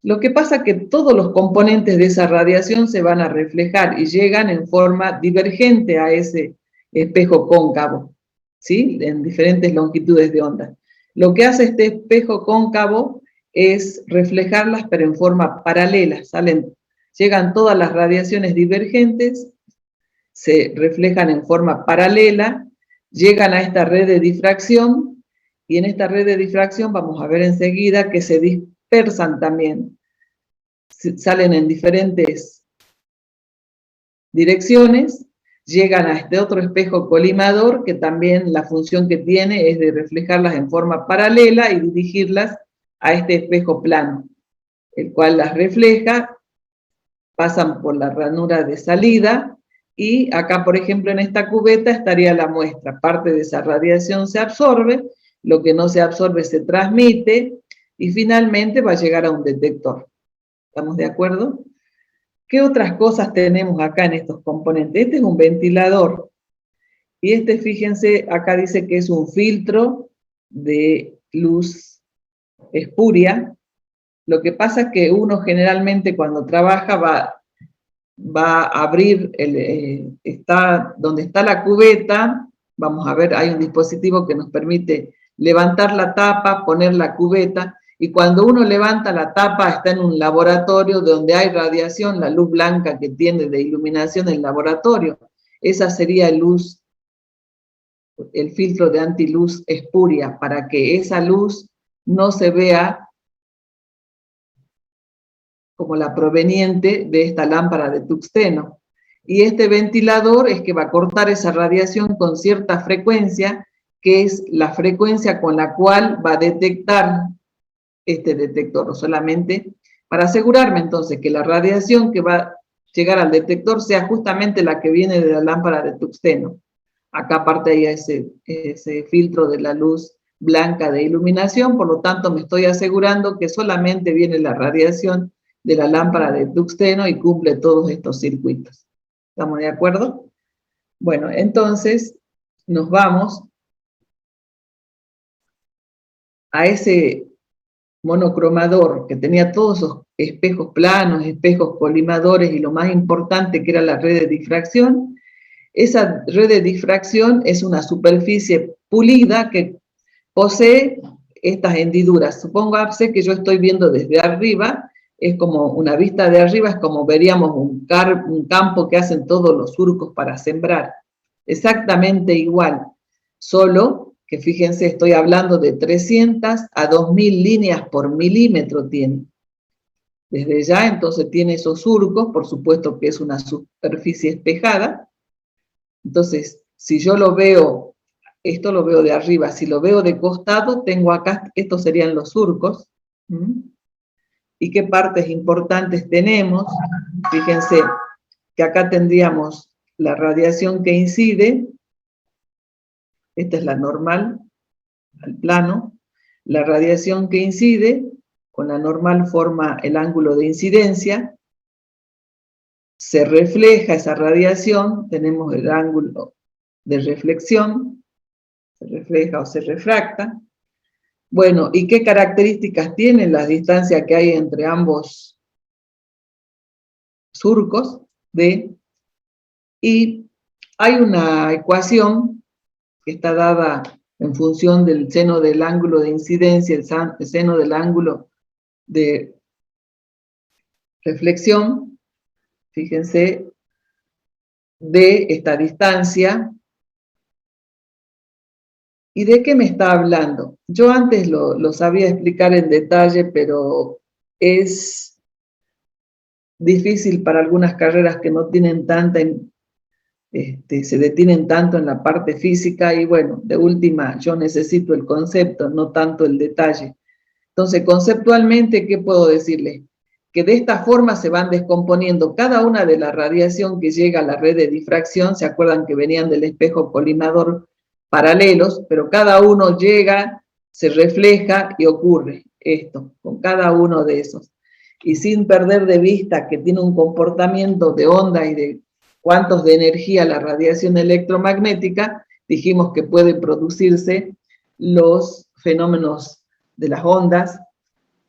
Lo que pasa es que todos los componentes de esa radiación se van a reflejar y llegan en forma divergente a ese espejo cóncavo, ¿sí? En diferentes longitudes de onda. Lo que hace este espejo cóncavo es reflejarlas, pero en forma paralela. Llegan todas las radiaciones divergentes, se reflejan en forma paralela, llegan a esta red de difracción, y en esta red de difracción vamos a ver enseguida que se dispersan también, salen en diferentes direcciones, llegan a este otro espejo colimador, que también la función que tiene es de reflejarlas en forma paralela y dirigirlas a este espejo plano, el cual las refleja, pasan por la ranura de salida, y acá, por ejemplo, en esta cubeta estaría la muestra. Parte de esa radiación se absorbe, lo que no se absorbe se transmite, y finalmente va a llegar a un detector. ¿Estamos de acuerdo? ¿Qué otras cosas tenemos acá en estos componentes? Este es un ventilador, y este, fíjense, acá dice que es un filtro de luz espuria. Lo que pasa es que uno generalmente cuando trabaja va a abrir, donde está la cubeta, vamos a ver, hay un dispositivo que nos permite levantar la tapa, poner la cubeta, y cuando uno levanta la tapa está en un laboratorio donde hay radiación, la luz blanca que tiene de iluminación el laboratorio. Esa sería el filtro de antiluz espuria, para que esa luz no se vea como la proveniente de esta lámpara de tuxteno. Y este ventilador es que va a cortar esa radiación con cierta frecuencia, que es la frecuencia con la cual va a detectar este detector, solamente para asegurarme entonces que la radiación que va a llegar al detector sea justamente la que viene de la lámpara de tuxteno. Acá aparte hay ese filtro de la luz blanca de iluminación, por lo tanto me estoy asegurando que solamente viene la radiación de la lámpara de tuxteno y cumple todos estos circuitos. ¿Estamos de acuerdo? Bueno, entonces nos vamos a ese monocromador que tenía todos esos espejos planos, espejos colimadores y lo más importante que era la red de difracción. Esa red de difracción es una superficie pulida que posee estas hendiduras. Supóngase que yo estoy viendo desde arriba, es como una vista de arriba, es como veríamos un campo que hacen todos los surcos para sembrar. Exactamente igual, solo que fíjense, estoy hablando de 300 a 2000 líneas por milímetro tiene. Desde ya, entonces tiene esos surcos, por supuesto que es una superficie espejada. Entonces, si yo lo veo, esto lo veo de arriba, si lo veo de costado, tengo acá, estos serían los surcos. ¿Y qué partes importantes tenemos? Fíjense que acá tendríamos la radiación que incide, esta es la normal, al plano, la radiación que incide, con la normal forma el ángulo de incidencia, se refleja esa radiación, tenemos el ángulo de reflexión, se refleja o se refracta. Bueno, ¿y qué características tienen las distancias que hay entre ambos surcos? Y hay una ecuación que está dada en función del seno del ángulo de incidencia, el seno del ángulo de reflexión, fíjense, de esta distancia. ¿Y de qué me está hablando? Yo antes lo sabía explicar en detalle, pero es difícil para algunas carreras que no tienen se detienen tanto en la parte física, y bueno, de última, yo necesito el concepto, no tanto el detalle. Entonces, conceptualmente, ¿qué puedo decirles? Que de esta forma se van descomponiendo cada una de la radiación que llega a la red de difracción. ¿Se acuerdan que venían del espejo colimador paralelos? Pero cada uno llega, se refleja y ocurre esto, con cada uno de esos. Y sin perder de vista que tiene un comportamiento de onda y de cuántos de energía la radiación electromagnética, dijimos que pueden producirse los fenómenos de las ondas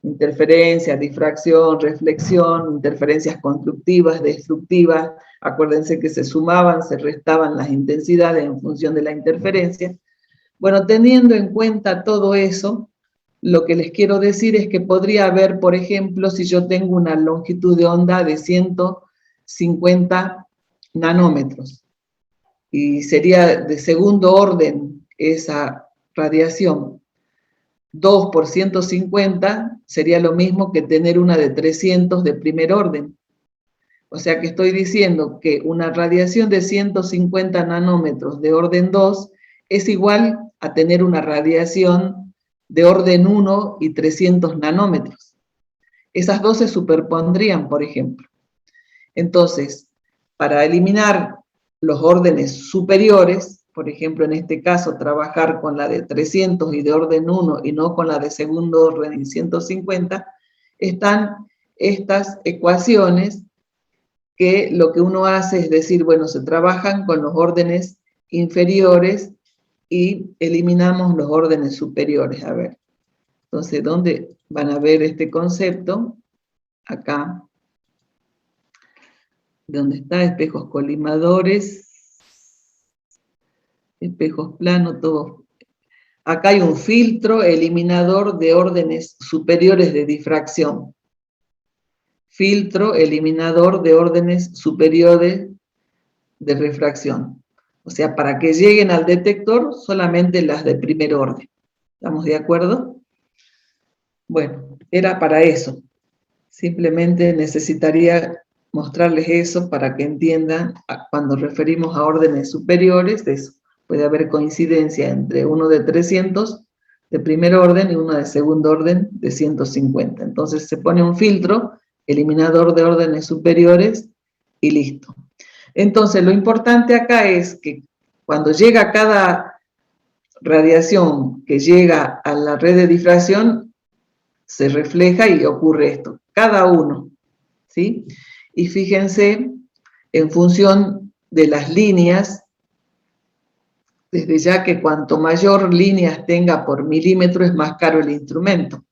interferencia, difracción, reflexión, interferencias constructivas, destructivas. Acuérdense que se sumaban, se restaban las intensidades en función de la interferencia. Bueno, teniendo en cuenta todo eso, lo que les quiero decir es que podría haber, por ejemplo, si yo tengo una longitud de onda de 150 nanómetros, y sería de segundo orden esa radiación, 2 por 150 sería lo mismo que tener una de 300 de primer orden. O sea que estoy diciendo que una radiación de 150 nanómetros de orden 2 es igual a tener una radiación de orden 1 y 300 nanómetros. Esas dos se superpondrían, por ejemplo. Entonces, para eliminar los órdenes superiores, por ejemplo, en este caso, trabajar con la de 300 y de orden 1 y no con la de segundo orden y 150, están estas ecuaciones que lo que uno hace es decir, bueno, se trabajan con los órdenes inferiores y eliminamos los órdenes superiores. A ver, entonces, ¿dónde van a ver este concepto? Acá, donde está espejos colimadores, espejos planos, todo. Acá hay un filtro eliminador de órdenes superiores de difracción. Filtro eliminador de órdenes superiores de refracción. O sea, para que lleguen al detector solamente las de primer orden. ¿Estamos de acuerdo? Bueno, era para eso. Simplemente necesitaría mostrarles eso para que entiendan cuando referimos a órdenes superiores, eso. Puede haber coincidencia entre uno de 300 de primer orden y uno de segundo orden de 150. Entonces se pone un filtro eliminador de órdenes superiores y listo. Entonces lo importante acá es que cuando llega cada radiación que llega a la red de difracción, se refleja y ocurre esto, cada uno, ¿sí? Y fíjense, en función de las líneas, desde ya que cuanto mayor líneas tenga por milímetro es más caro el instrumento,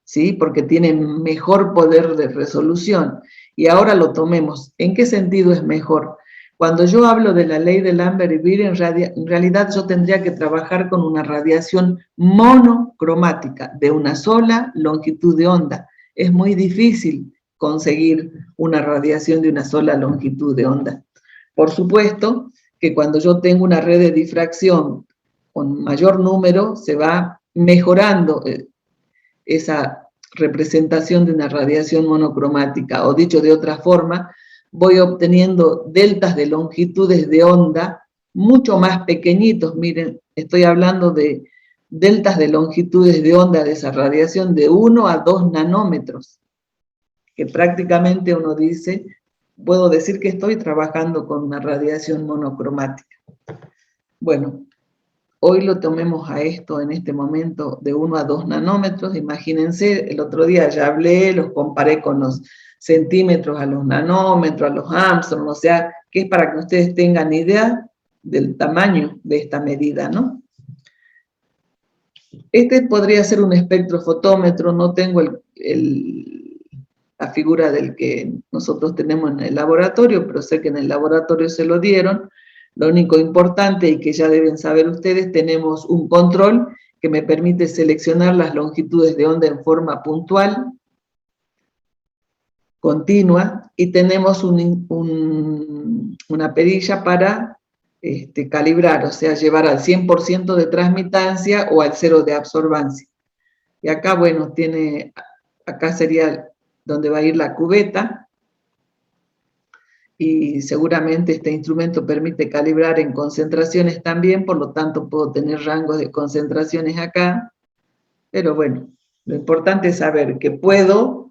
¿sí? Porque tiene mejor poder de resolución. Y ahora lo tomemos. ¿En qué sentido es mejor? Cuando yo hablo de la ley de Lambert y Beer, en realidad yo tendría que trabajar con una radiación monocromática, de una sola longitud de onda. Es muy difícil conseguir una radiación de una sola longitud de onda. Por supuesto que cuando yo tengo una red de difracción con mayor número, se va mejorando esa representación de una radiación monocromática, o dicho de otra forma, voy obteniendo deltas de longitudes de onda mucho más pequeñitos. Miren, estoy hablando de deltas de longitudes de onda de esa radiación de 1 a 2 nanómetros, que prácticamente uno dice, puedo decir que estoy trabajando con una radiación monocromática. Bueno, hoy lo tomemos a esto en este momento de 1 a 2 nanómetros. Imagínense, el otro día ya hablé, los comparé con los centímetros a los nanómetros, a los Armstrong, o sea, que es para que ustedes tengan idea del tamaño de esta medida, ¿no? Este podría ser un espectrofotómetro, no tengo la figura del que nosotros tenemos en el laboratorio, pero sé que en el laboratorio se lo dieron. Lo único importante y que ya deben saber ustedes, tenemos un control que me permite seleccionar las longitudes de onda en forma puntual, continua, y tenemos una perilla para calibrar, o sea, llevar al 100% de transmitancia o al 0 de absorbancia. Y acá, bueno, acá sería donde va a ir la cubeta, y seguramente este instrumento permite calibrar en concentraciones también, por lo tanto puedo tener rangos de concentraciones acá, pero bueno, lo importante es saber que puedo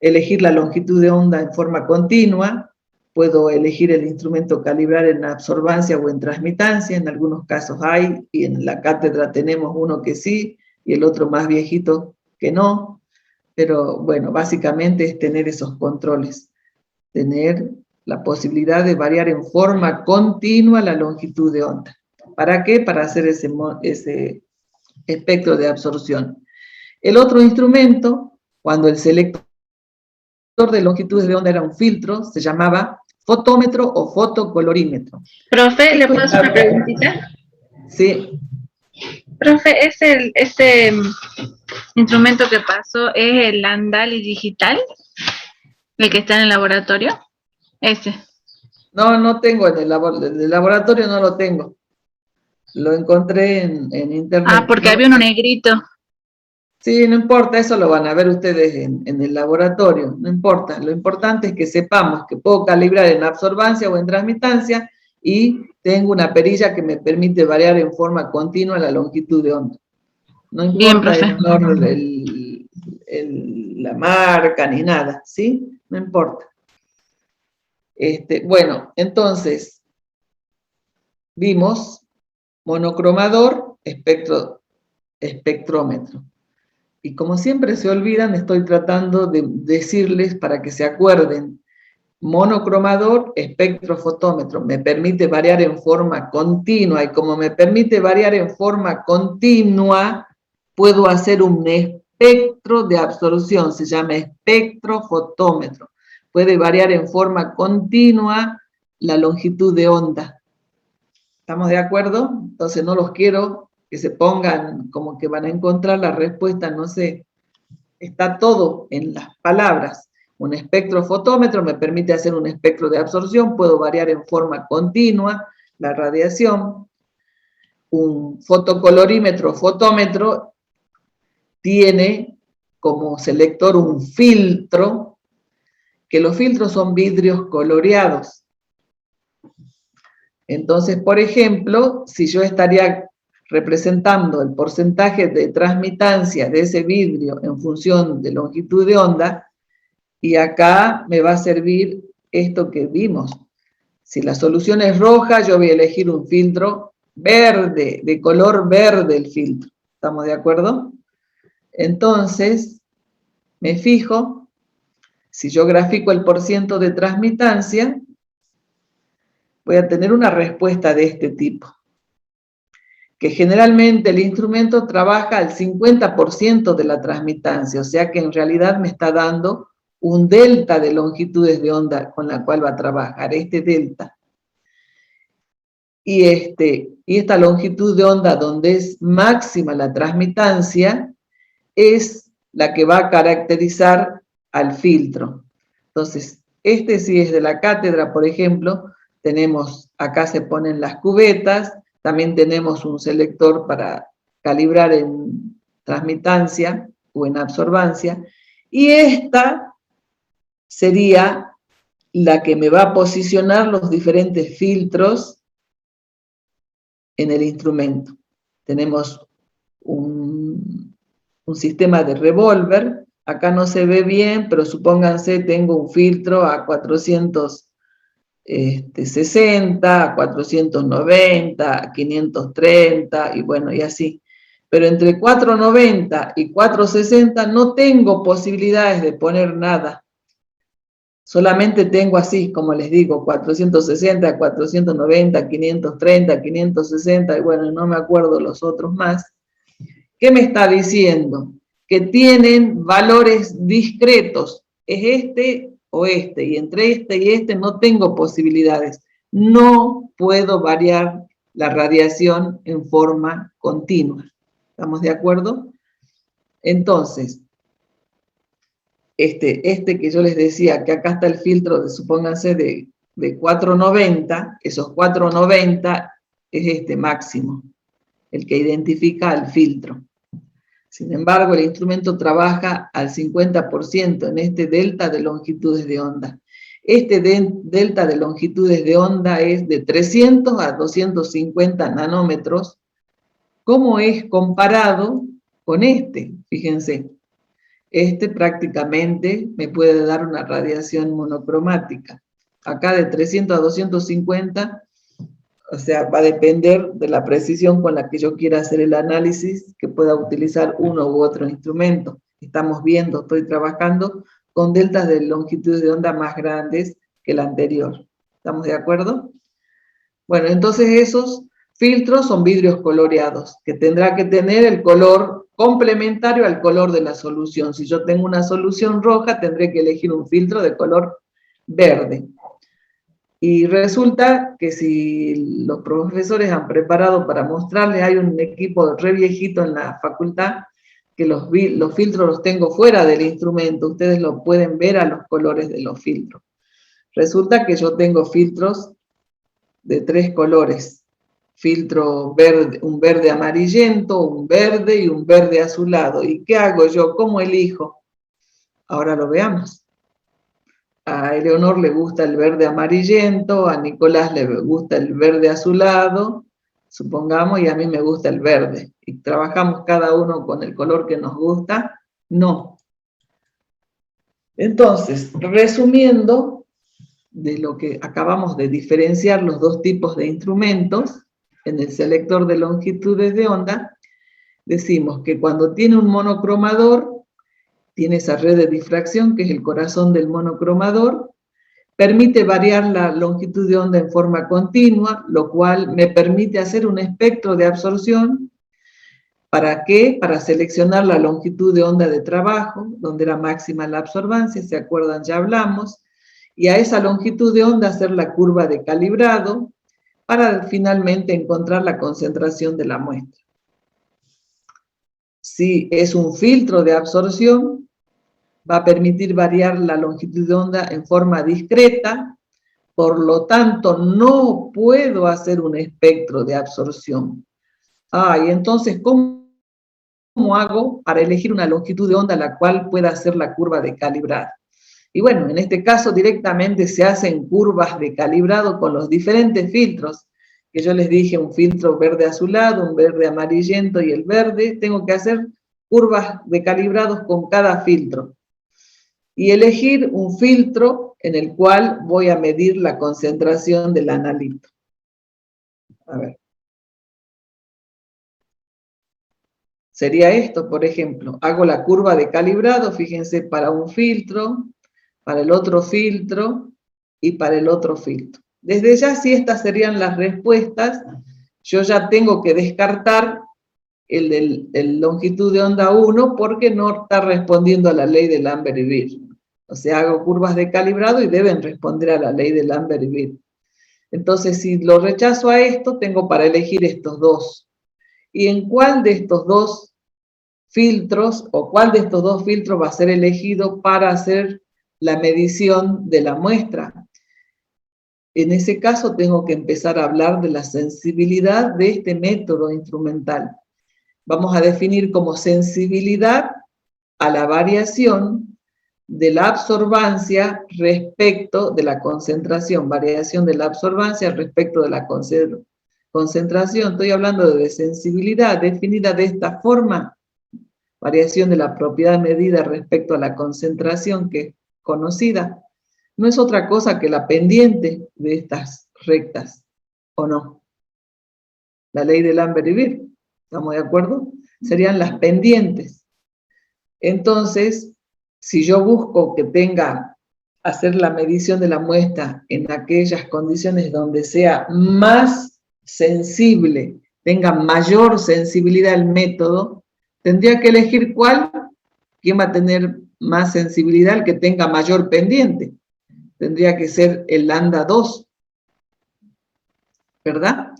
elegir la longitud de onda en forma continua, puedo elegir el instrumento calibrar en absorbancia o en transmitancia, en algunos casos hay, y en la cátedra tenemos uno que sí, y el otro más viejito que no, pero bueno, básicamente es tener esos controles, tener la posibilidad de variar en forma continua la longitud de onda. ¿Para qué? Para hacer ese espectro de absorción. El otro instrumento, cuando el selector de longitudes de onda era un filtro, se llamaba fotómetro o fotocolorímetro. Profe, ¿le puedo hacer una preguntita? Sí. Profe, ese instrumento que pasó es el Andali digital, el que está en el laboratorio, ese. No, no tengo en el laboratorio, no lo tengo. Lo encontré en internet. Ah, porque no, había uno negrito. Sí, no importa, eso lo van a ver ustedes en el laboratorio, no importa. Lo importante es que sepamos que puedo calibrar en absorbancia o en transmitancia y tengo una perilla que me permite variar en forma continua la longitud de onda. No importa Bien, la marca ni nada, ¿sí? No importa. Bueno, entonces, vimos monocromador, espectrómetro. Y como siempre se olvidan, estoy tratando de decirles para que se acuerden. Monocromador, espectrofotómetro, me permite variar en forma continua, y como me permite variar en forma continua, puedo hacer un espectro de absorción, se llama espectrofotómetro. Puede variar en forma continua la longitud de onda. ¿Estamos de acuerdo? Entonces no los quiero que se pongan como que van a encontrar la respuesta, no sé. Está todo en las palabras. Un espectrofotómetro me permite hacer un espectro de absorción, puedo variar en forma continua la radiación. Un fotocolorímetro, fotómetro, tiene como selector un filtro, que los filtros son vidrios coloreados. Entonces, por ejemplo, si yo estaría representando el porcentaje de transmitancia de ese vidrio en función de longitud de onda, y acá me va a servir esto que vimos. Si la solución es roja, yo voy a elegir un filtro verde, de color verde el filtro. ¿Estamos de acuerdo? Entonces, me fijo, si yo grafico el porciento de transmitancia, voy a tener una respuesta de este tipo. Que generalmente el instrumento trabaja al 50% de la transmitancia, o sea que en realidad me está dando un delta de longitudes de onda con la cual va a trabajar, este delta. Y esta longitud de onda donde es máxima la transmitancia es la que va a caracterizar al filtro. Entonces, sí es de la cátedra, por ejemplo, tenemos, acá se ponen las cubetas, también tenemos un selector para calibrar en transmitancia o en absorbancia, y esta sería la que me va a posicionar los diferentes filtros en el instrumento. Tenemos un sistema de revólver, acá no se ve bien, pero supónganse tengo un filtro a 460, a 490, a 530, y bueno, y así. Pero entre 490 y 460 no tengo posibilidades de poner nada. Solamente tengo así, como les digo, 460, 490, 530, 560, y bueno, no me acuerdo los otros más. ¿Qué me está diciendo? Que tienen valores discretos. Es este o este, y entre este y este no tengo posibilidades. No puedo variar la radiación en forma continua. ¿Estamos de acuerdo? Entonces, este que yo les decía, que acá está el filtro, supónganse, de 490, esos 490 es este máximo, el que identifica al filtro. Sin embargo, el instrumento trabaja al 50% en este delta de longitudes de onda. Este delta de longitudes de onda es de 300 a 250 nanómetros. ¿Cómo es comparado con este? Fíjense. Este prácticamente me puede dar una radiación monocromática. Acá de 300 a 250, o sea, va a depender de la precisión con la que yo quiera hacer el análisis, que pueda utilizar uno u otro instrumento. Estamos viendo, estoy trabajando con deltas de longitudes de onda más grandes que el anterior. ¿Estamos de acuerdo? Bueno, entonces esos filtros son vidrios coloreados, que tendrá que tener el color complementario al color de la solución. Si yo tengo una solución roja, tendré que elegir un filtro de color verde. Y resulta que si los profesores han preparado para mostrarles, hay un equipo re viejito en la facultad, que los filtros los tengo fuera del instrumento, ustedes lo pueden ver a los colores de los filtros. Resulta que yo tengo filtros de 3 colores, filtro verde, un verde amarillento, un verde y un verde azulado. ¿Y qué hago yo? ¿Cómo elijo? Ahora lo veamos. A Eleonor le gusta el verde amarillento, a Nicolás le gusta el verde azulado, supongamos, y a mí me gusta el verde. ¿Y trabajamos cada uno con el color que nos gusta? No. Entonces, resumiendo, de lo que acabamos de diferenciar los dos tipos de instrumentos, en el selector de longitudes de onda, decimos que cuando tiene un monocromador, tiene esa red de difracción, que es el corazón del monocromador, permite variar la longitud de onda en forma continua, lo cual me permite hacer un espectro de absorción. ¿Para qué? Para seleccionar la longitud de onda de trabajo, donde era máxima la absorbancia, ¿se acuerdan? Ya hablamos. Y a esa longitud de onda hacer la curva de calibrado, para finalmente encontrar la concentración de la muestra. Si es un filtro de absorción, va a permitir variar la longitud de onda en forma discreta, por lo tanto no puedo hacer un espectro de absorción. Y entonces, ¿cómo hago para elegir una longitud de onda a la cual pueda hacer la curva de calibrado? Y bueno, en este caso directamente se hacen curvas de calibrado con los diferentes filtros, que yo les dije, un filtro verde azulado, un verde amarillento y el verde. Tengo que hacer curvas de calibrados con cada filtro. Y elegir un filtro en el cual voy a medir la concentración del analito. A ver. Sería esto, por ejemplo. Hago la curva de calibrado, fíjense, para un filtro, para el otro filtro y para el otro filtro. Desde ya, si estas serían las respuestas, yo ya tengo que descartar el longitud de onda 1 porque no está respondiendo a la ley de Lambert y Beer. O sea, hago curvas de calibrado y deben responder a la ley de Lambert y Beer. Entonces, si lo rechazo a esto, tengo para elegir estos dos. ¿Y en cuál de estos dos filtros o cuál de estos dos filtros va a ser elegido para hacer la medición de la muestra? En ese caso tengo que empezar a hablar de la sensibilidad de este método instrumental. Vamos a definir como sensibilidad a la variación de la absorbancia respecto de la concentración, variación de la absorbancia respecto de la concentración. Estoy hablando de sensibilidad definida de esta forma, variación de la propiedad medida respecto a la concentración que es conocida. No es otra cosa que la pendiente de estas rectas, ¿o no? La ley de Lambert y Beer, ¿estamos de acuerdo? Serían las pendientes. Entonces, si yo busco que hacer la medición de la muestra en aquellas condiciones donde sea más sensible, tenga mayor sensibilidad el método, tendría que elegir cuál, quién va a tener más sensibilidad, el que tenga mayor pendiente. Tendría que ser el lambda 2, ¿verdad?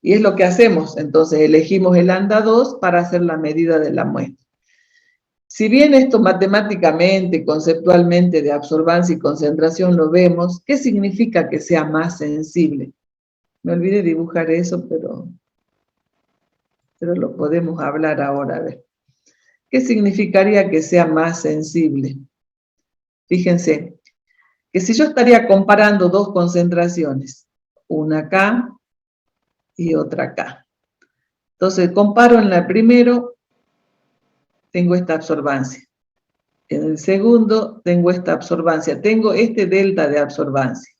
Y es lo que hacemos, entonces elegimos el lambda 2 para hacer la medida de la muestra. Si bien esto matemáticamente, conceptualmente de absorbancia y concentración lo vemos, ¿qué significa que sea más sensible? Me olvidé dibujar eso, pero lo podemos hablar ahora, a ver. ¿Qué significaría que sea más sensible? Fíjense, que si yo estaría comparando dos concentraciones, una acá y otra acá. Entonces, comparo en la primero, tengo esta absorbancia. En el segundo, tengo esta absorbancia. Tengo este delta de absorbancia.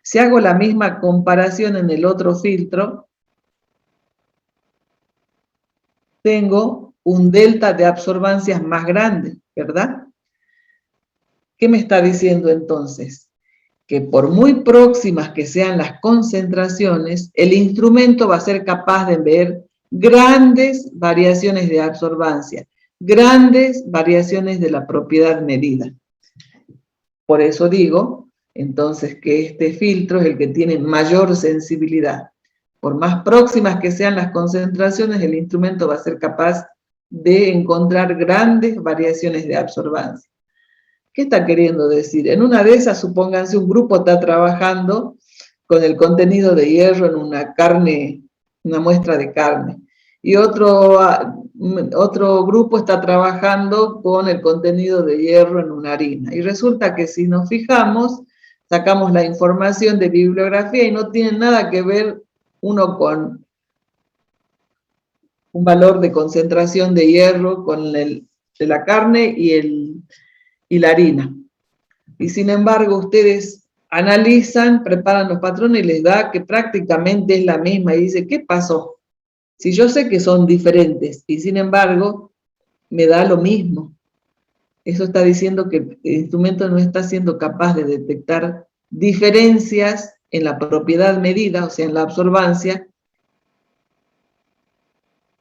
Si hago la misma comparación en el otro filtro, tengo un delta de absorbancias más grande, ¿verdad? ¿Qué me está diciendo entonces? que por muy próximas que sean las concentraciones, el instrumento va a ser capaz de ver grandes variaciones de absorbancia, grandes variaciones de la propiedad medida. Por eso digo, entonces, que este filtro es el que tiene mayor sensibilidad. Por más próximas que sean las concentraciones, el instrumento va a ser capaz de encontrar grandes variaciones de absorbancia. ¿Qué está queriendo decir? En una de esas, supónganse, un grupo está trabajando con el contenido de hierro en una carne, una muestra de carne, y otro grupo está trabajando con el contenido de hierro en una harina. Y resulta que si nos fijamos, sacamos la información de bibliografía y no tiene nada que ver uno con un valor de concentración de hierro con de la carne y la harina. Y sin embargo, ustedes analizan, preparan los patrones y les da que prácticamente es la misma. Y dice, ¿qué pasó? Si yo sé que son diferentes y sin embargo me da lo mismo. Eso está diciendo que el instrumento no está siendo capaz de detectar diferencias en la propiedad medida, o sea, en la absorbancia,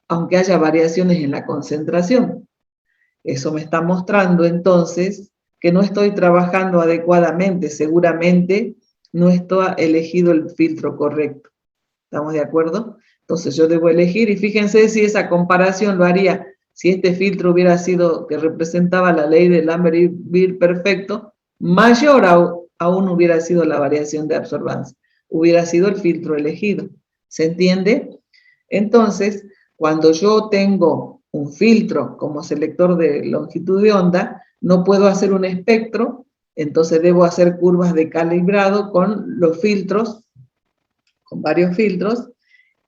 aunque haya variaciones en la concentración. Eso me está mostrando entonces que no estoy trabajando adecuadamente, seguramente no estoy elegido el filtro correcto. ¿Estamos de acuerdo? Entonces yo debo elegir, y fíjense si esa comparación lo haría, si este filtro hubiera sido, que representaba la ley del Lambert-Beer perfecto, mayor aún hubiera sido la variación de absorbancia, hubiera sido el filtro elegido. ¿Se entiende? Entonces, cuando yo tengo un filtro como selector de longitud de onda, no puedo hacer un espectro, entonces debo hacer curvas de calibrado con los filtros, con varios filtros,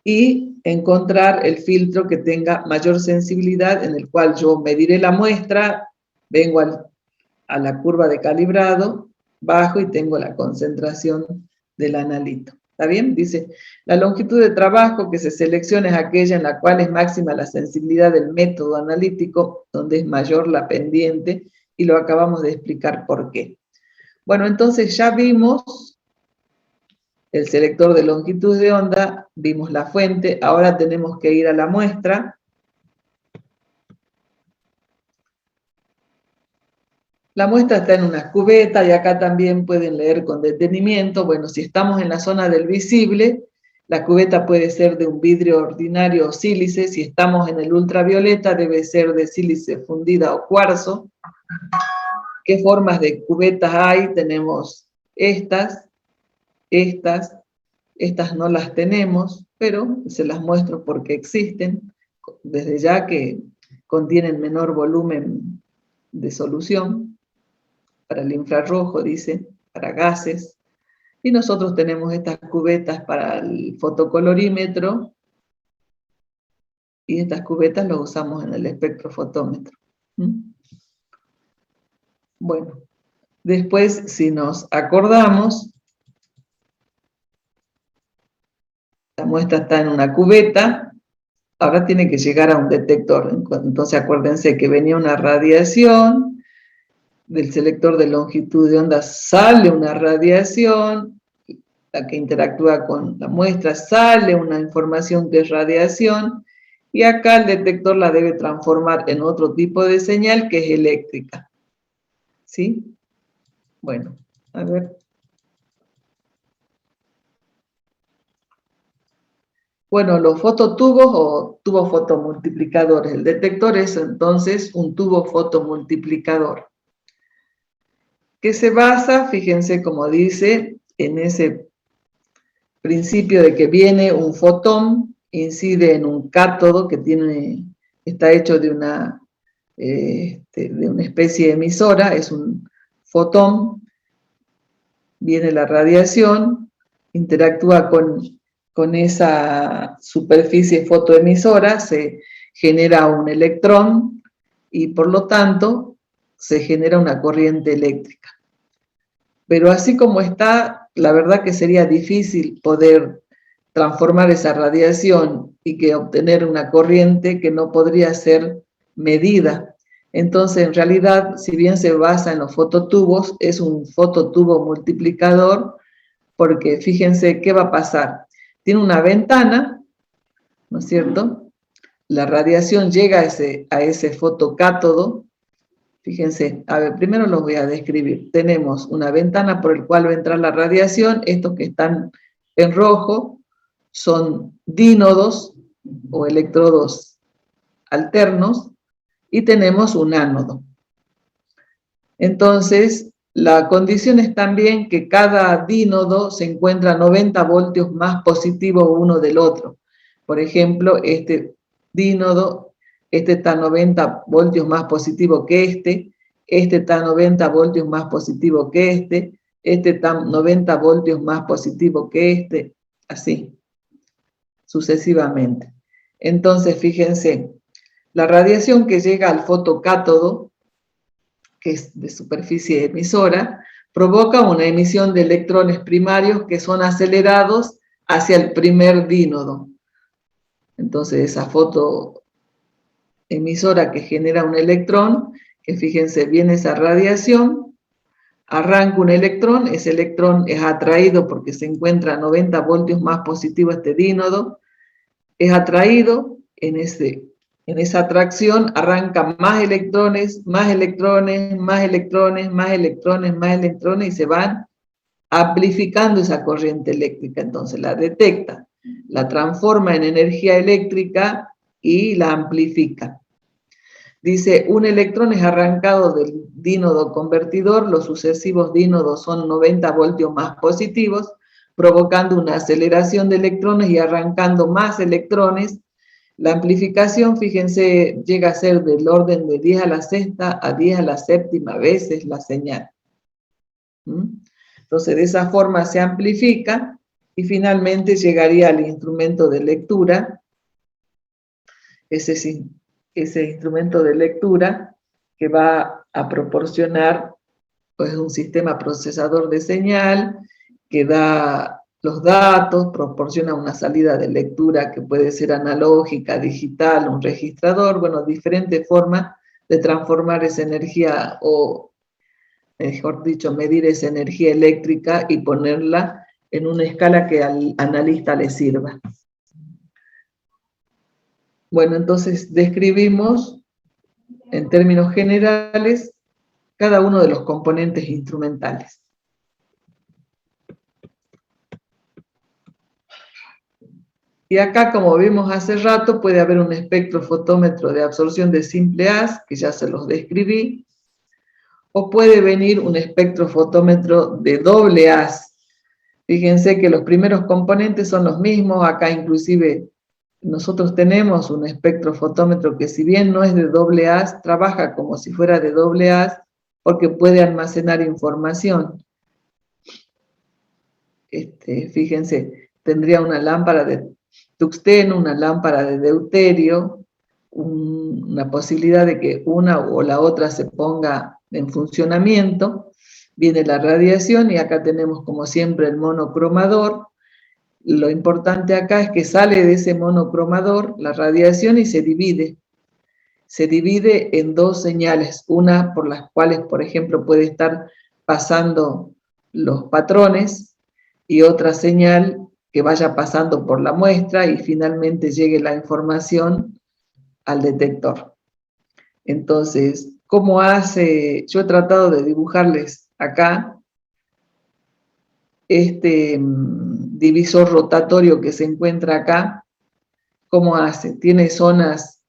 y encontrar el filtro que tenga mayor sensibilidad, en el cual yo mediré la muestra, vengo a la curva de calibrado, bajo y tengo la concentración del analito. ¿Está bien? Dice, la longitud de trabajo que se selecciona es aquella en la cual es máxima la sensibilidad del método analítico, donde es mayor la pendiente, y lo acabamos de explicar por qué. Bueno, entonces ya vimos el selector de longitud de onda, vimos la fuente, ahora tenemos que ir a la muestra. La muestra está en una cubeta y acá también pueden leer con detenimiento. Bueno, si estamos en la zona del visible, la cubeta puede ser de un vidrio ordinario o sílice. Si estamos en el ultravioleta, debe ser de sílice fundida o cuarzo. ¿Qué formas de cubetas hay? Tenemos estas no las tenemos, pero se las muestro porque existen, desde ya que contienen menor volumen de solución. Para el infrarrojo, dice, para gases. Y nosotros tenemos estas cubetas para el fotocolorímetro, y estas cubetas las usamos en el espectrofotómetro. Bueno, después, si nos acordamos, la muestra está en una cubeta, ahora tiene que llegar a un detector. Entonces acuérdense que venía una radiación, del selector de longitud de onda sale una radiación, la que interactúa con la muestra, sale una información que es radiación, y acá el detector la debe transformar en otro tipo de señal que es eléctrica. ¿Sí? Bueno, a ver. Bueno, los fototubos o tubos fotomultiplicadores. El detector es entonces un tubo fotomultiplicador, que se basa, fíjense como dice, en ese principio de que viene un fotón, incide en un cátodo que está hecho de una especie emisora, es un fotón, viene la radiación, interactúa con esa superficie fotoemisora, se genera un electrón y por lo tanto se genera una corriente eléctrica. Pero así como está, la verdad que sería difícil poder transformar esa radiación y que obtener una corriente que no podría ser medida. Entonces, en realidad, si bien se basa en los fototubos, es un fototubo multiplicador, porque fíjense qué va a pasar. Tiene una ventana, ¿no es cierto? La radiación llega a ese fotocátodo. Fíjense, a ver, primero los voy a describir. Tenemos una ventana por la cual va a entrar la radiación. Estos que están en rojo son dínodos o electrodos alternos, y tenemos un ánodo. Entonces, la condición es también que cada dínodo se encuentra a 90 voltios más positivo uno del otro. Por ejemplo, este dínodo, este está a 90 voltios más positivo que este está a 90 voltios más positivo que este está a 90 voltios más positivo que así, sucesivamente. Entonces, fíjense, la radiación que llega al fotocátodo, que es de superficie emisora, provoca una emisión de electrones primarios que son acelerados hacia el primer dínodo. Entonces, esa fotoemisora que genera un electrón, que fíjense bien esa radiación, arranca un electrón, ese electrón es atraído porque se encuentra a 90 voltios más positivo este dínodo, es atraído en esa atracción, arranca más electrones, más electrones, más electrones, más electrones, más electrones, y se van amplificando esa corriente eléctrica. Entonces la detecta, la transforma en energía eléctrica y la amplifica. Dice, un electrón es arrancado del dínodo convertidor, los sucesivos dínodos son 90 voltios más positivos, provocando una aceleración de electrones y arrancando más electrones. La amplificación, fíjense, llega a ser del orden de 10 a la sexta a 10 a la séptima veces la señal. Entonces, de esa forma se amplifica y finalmente llegaría al instrumento de lectura. Ese instrumento de lectura que va a proporcionar pues, un sistema procesador de señal que da los datos, proporciona una salida de lectura que puede ser analógica, digital, un registrador, bueno, diferentes formas de transformar esa energía o, mejor dicho, medir esa energía eléctrica y ponerla en una escala que al analista le sirva. Bueno, entonces describimos en términos generales cada uno de los componentes instrumentales. Y acá, como vimos hace rato, puede haber un espectrofotómetro de absorción de simple haz, que ya se los describí, o puede venir un espectrofotómetro de doble haz. Fíjense que los primeros componentes son los mismos, acá inclusive nosotros tenemos un espectrofotómetro que si bien no es de doble haz, trabaja como si fuera de doble haz, porque puede almacenar información. Fíjense, tendría una lámpara de tuxteno, una lámpara de deuterio, una posibilidad de que una o la otra se ponga en funcionamiento. Viene la radiación y acá tenemos como siempre el monocromador. Lo importante acá es que sale de ese monocromador la radiación y se divide. Se divide en dos señales, una por las cuales, por ejemplo, puede estar pasando los patrones y otra señal que vaya pasando por la muestra y finalmente llegue la información al detector. Entonces, ¿cómo hace? Yo he tratado de dibujarles acá este divisor rotatorio que se encuentra acá. ¿Cómo hace? Tiene zonas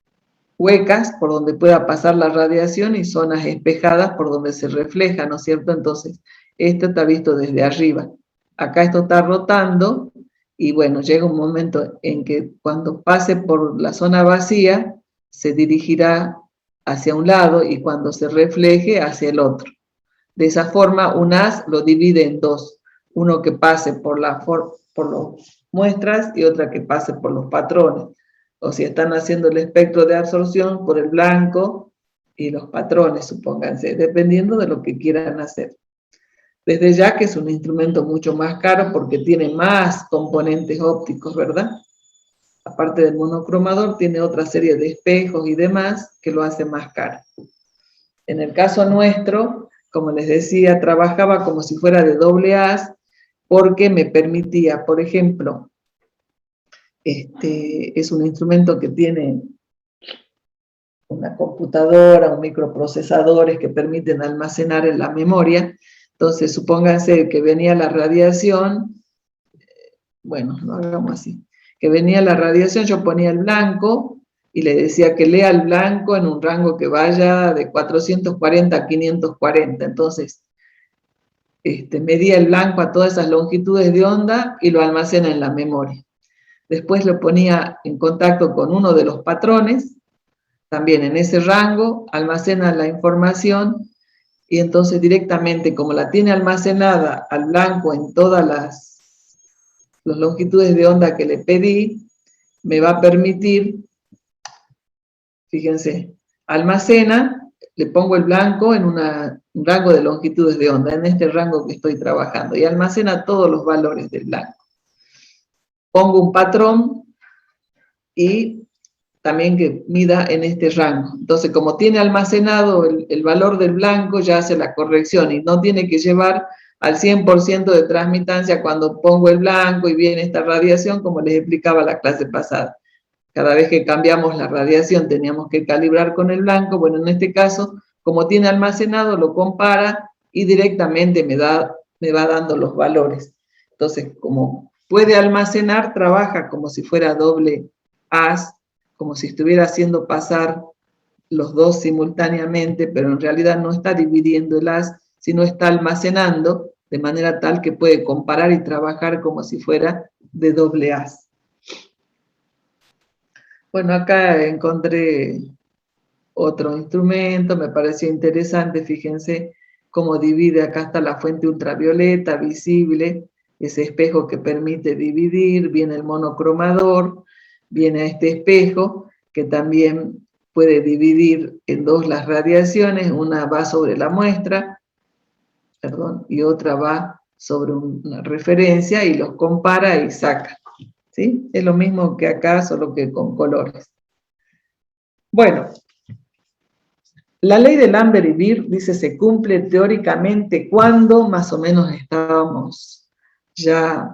huecas por donde pueda pasar la radiación y zonas espejadas por donde se refleja, ¿no es cierto? Entonces, esto está visto desde arriba. Acá esto está rotando y bueno, llega un momento en que cuando pase por la zona vacía, se dirigirá hacia un lado y cuando se refleje hacia el otro. De esa forma, un haz lo divide en dos. Uno que pase por las muestras y otra que pase por los patrones. O si están haciendo el espectro de absorción por el blanco y los patrones, supónganse, dependiendo de lo que quieran hacer. Desde ya que es un instrumento mucho más caro porque tiene más componentes ópticos, ¿verdad? Aparte del monocromador, tiene otra serie de espejos y demás que lo hace más caro. En el caso nuestro, como les decía, trabajaba como si fuera de doble haz, porque me permitía, por ejemplo, es un instrumento que tiene una computadora, un microprocesadores que permiten almacenar en la memoria. Entonces, supónganse que venía la radiación, bueno, lo hagamos así, que venía la radiación, yo ponía el blanco y le decía que lea el blanco en un rango que vaya de 440 a 540. Entonces, medía el blanco a todas esas longitudes de onda y lo almacena en la memoria. Después lo ponía en contacto con uno de los patrones, también en ese rango, almacena la información y entonces directamente, como la tiene almacenada al blanco en todas las longitudes de onda que le pedí, me va a permitir, fíjense, almacena, le pongo el blanco en un rango de longitudes de onda, en este rango que estoy trabajando, y almacena todos los valores del blanco. Pongo un patrón y también que mida en este rango. Entonces, como tiene almacenado el valor del blanco, ya hace la corrección y no tiene que llevar al 100% de transmitancia cuando pongo el blanco y viene esta radiación, como les explicaba la clase pasada. Cada vez que cambiamos la radiación teníamos que calibrar con el blanco. Bueno, en este caso, como tiene almacenado, lo compara y directamente me va dando los valores. Entonces, como puede almacenar, trabaja como si fuera doble haz, como si estuviera haciendo pasar los dos simultáneamente, pero en realidad no está dividiendo el haz, sino está almacenando de manera tal que puede comparar y trabajar como si fuera de doble haz. Bueno, acá encontré otro instrumento, me pareció interesante, fíjense cómo divide, acá está la fuente ultravioleta visible, ese espejo que permite dividir, viene el monocromador, viene este espejo que también puede dividir en dos las radiaciones, una va sobre la muestra, perdón, y otra va sobre una referencia y los compara y saca. ¿Sí? Es lo mismo que acá, solo que con colores. Bueno, la ley de Lambert y Beer dice se cumple teóricamente cuando más o menos estábamos ya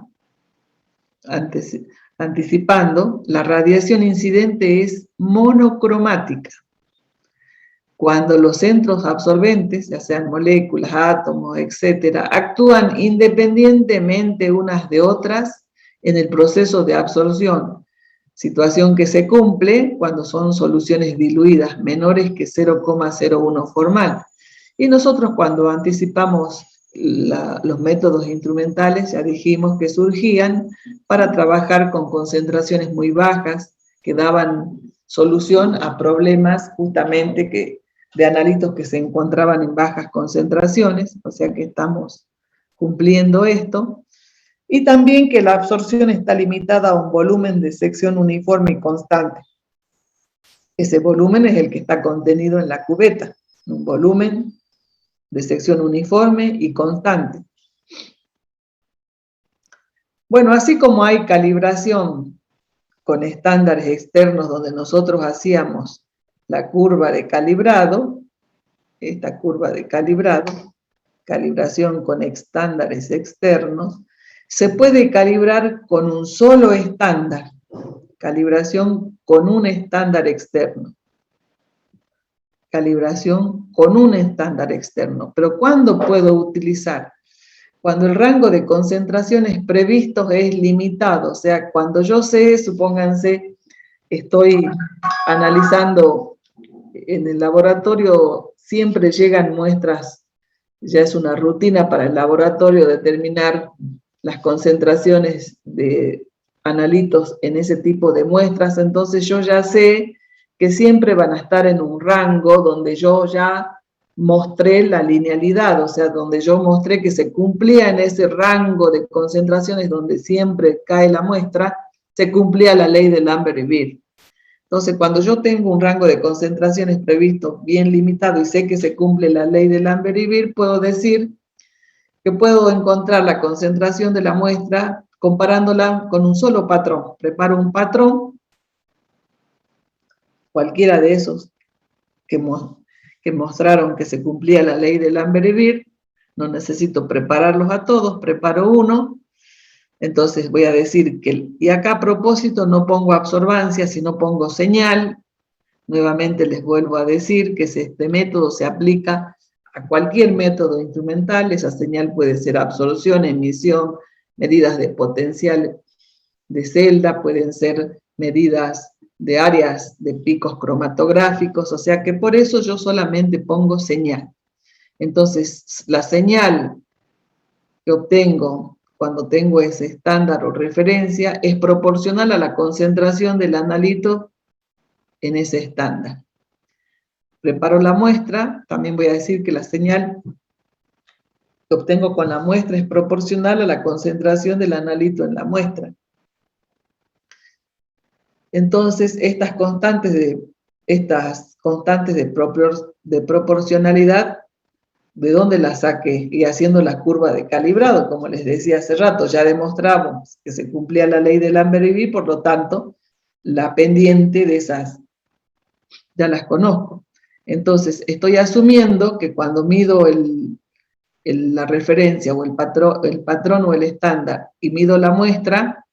anticipando, la radiación incidente es monocromática. Cuando los centros absorbentes, ya sean moléculas, átomos, etcétera, actúan independientemente unas de otras en el proceso de absorción, situación que se cumple cuando son soluciones diluidas menores que 0,01 formal. Y nosotros cuando anticipamos los métodos instrumentales, ya dijimos que surgían para trabajar con concentraciones muy bajas que daban solución a problemas justamente de analitos que se encontraban en bajas concentraciones, o sea que estamos cumpliendo esto. Y también que la absorción está limitada a un volumen de sección uniforme y constante. Ese volumen es el que está contenido en la cubeta, un volumen de sección uniforme y constante. Bueno, así como hay calibración con estándares externos donde nosotros hacíamos la curva de calibrado, esta curva de calibrado, calibración con estándares externos, se puede calibrar con un solo estándar, calibración con un estándar externo. Calibración con un estándar externo. Pero ¿cuándo puedo utilizar? Cuando el rango de concentraciones previstos es limitado, o sea, cuando yo sé, supónganse, estoy analizando en el laboratorio, siempre llegan muestras, ya es una rutina para el laboratorio determinar las concentraciones de analitos en ese tipo de muestras, entonces yo ya sé que siempre van a estar en un rango donde yo ya mostré la linealidad, o sea, donde yo mostré que se cumplía en ese rango de concentraciones donde siempre cae la muestra, se cumplía la ley de Lambert y Beer. Entonces, cuando yo tengo un rango de concentraciones previsto bien limitado y sé que se cumple la ley de Lambert y Beer, puedo decir que puedo encontrar la concentración de la muestra comparándola con un solo patrón. Preparo un patrón, cualquiera de esos que mostraron que se cumplía la ley del Amber-Beer. No necesito prepararlos a todos, preparo uno. Entonces voy a decir que, y acá a propósito no pongo absorbancia, sino pongo señal. Nuevamente les vuelvo a decir que este método se aplica a cualquier método instrumental. Esa señal puede ser absorción, emisión, medidas de potencial de celda, pueden ser medidas de áreas de picos cromatográficos, o sea que por eso yo solamente pongo señal. Entonces, la señal que obtengo cuando tengo ese estándar o referencia es proporcional a la concentración del analito en ese estándar. Preparo la muestra, también voy a decir que la señal que obtengo con la muestra es proporcional a la concentración del analito en la muestra. Entonces, estas constantes de proporcionalidad, ¿de dónde las saqué? Y haciendo la curva de calibrado, como les decía hace rato, ya demostramos que se cumplía la ley del Amber-Beer, por lo tanto, la pendiente de esas ya las conozco. Entonces, estoy asumiendo que cuando mido la referencia o el patrón o el estándar y mido la muestra,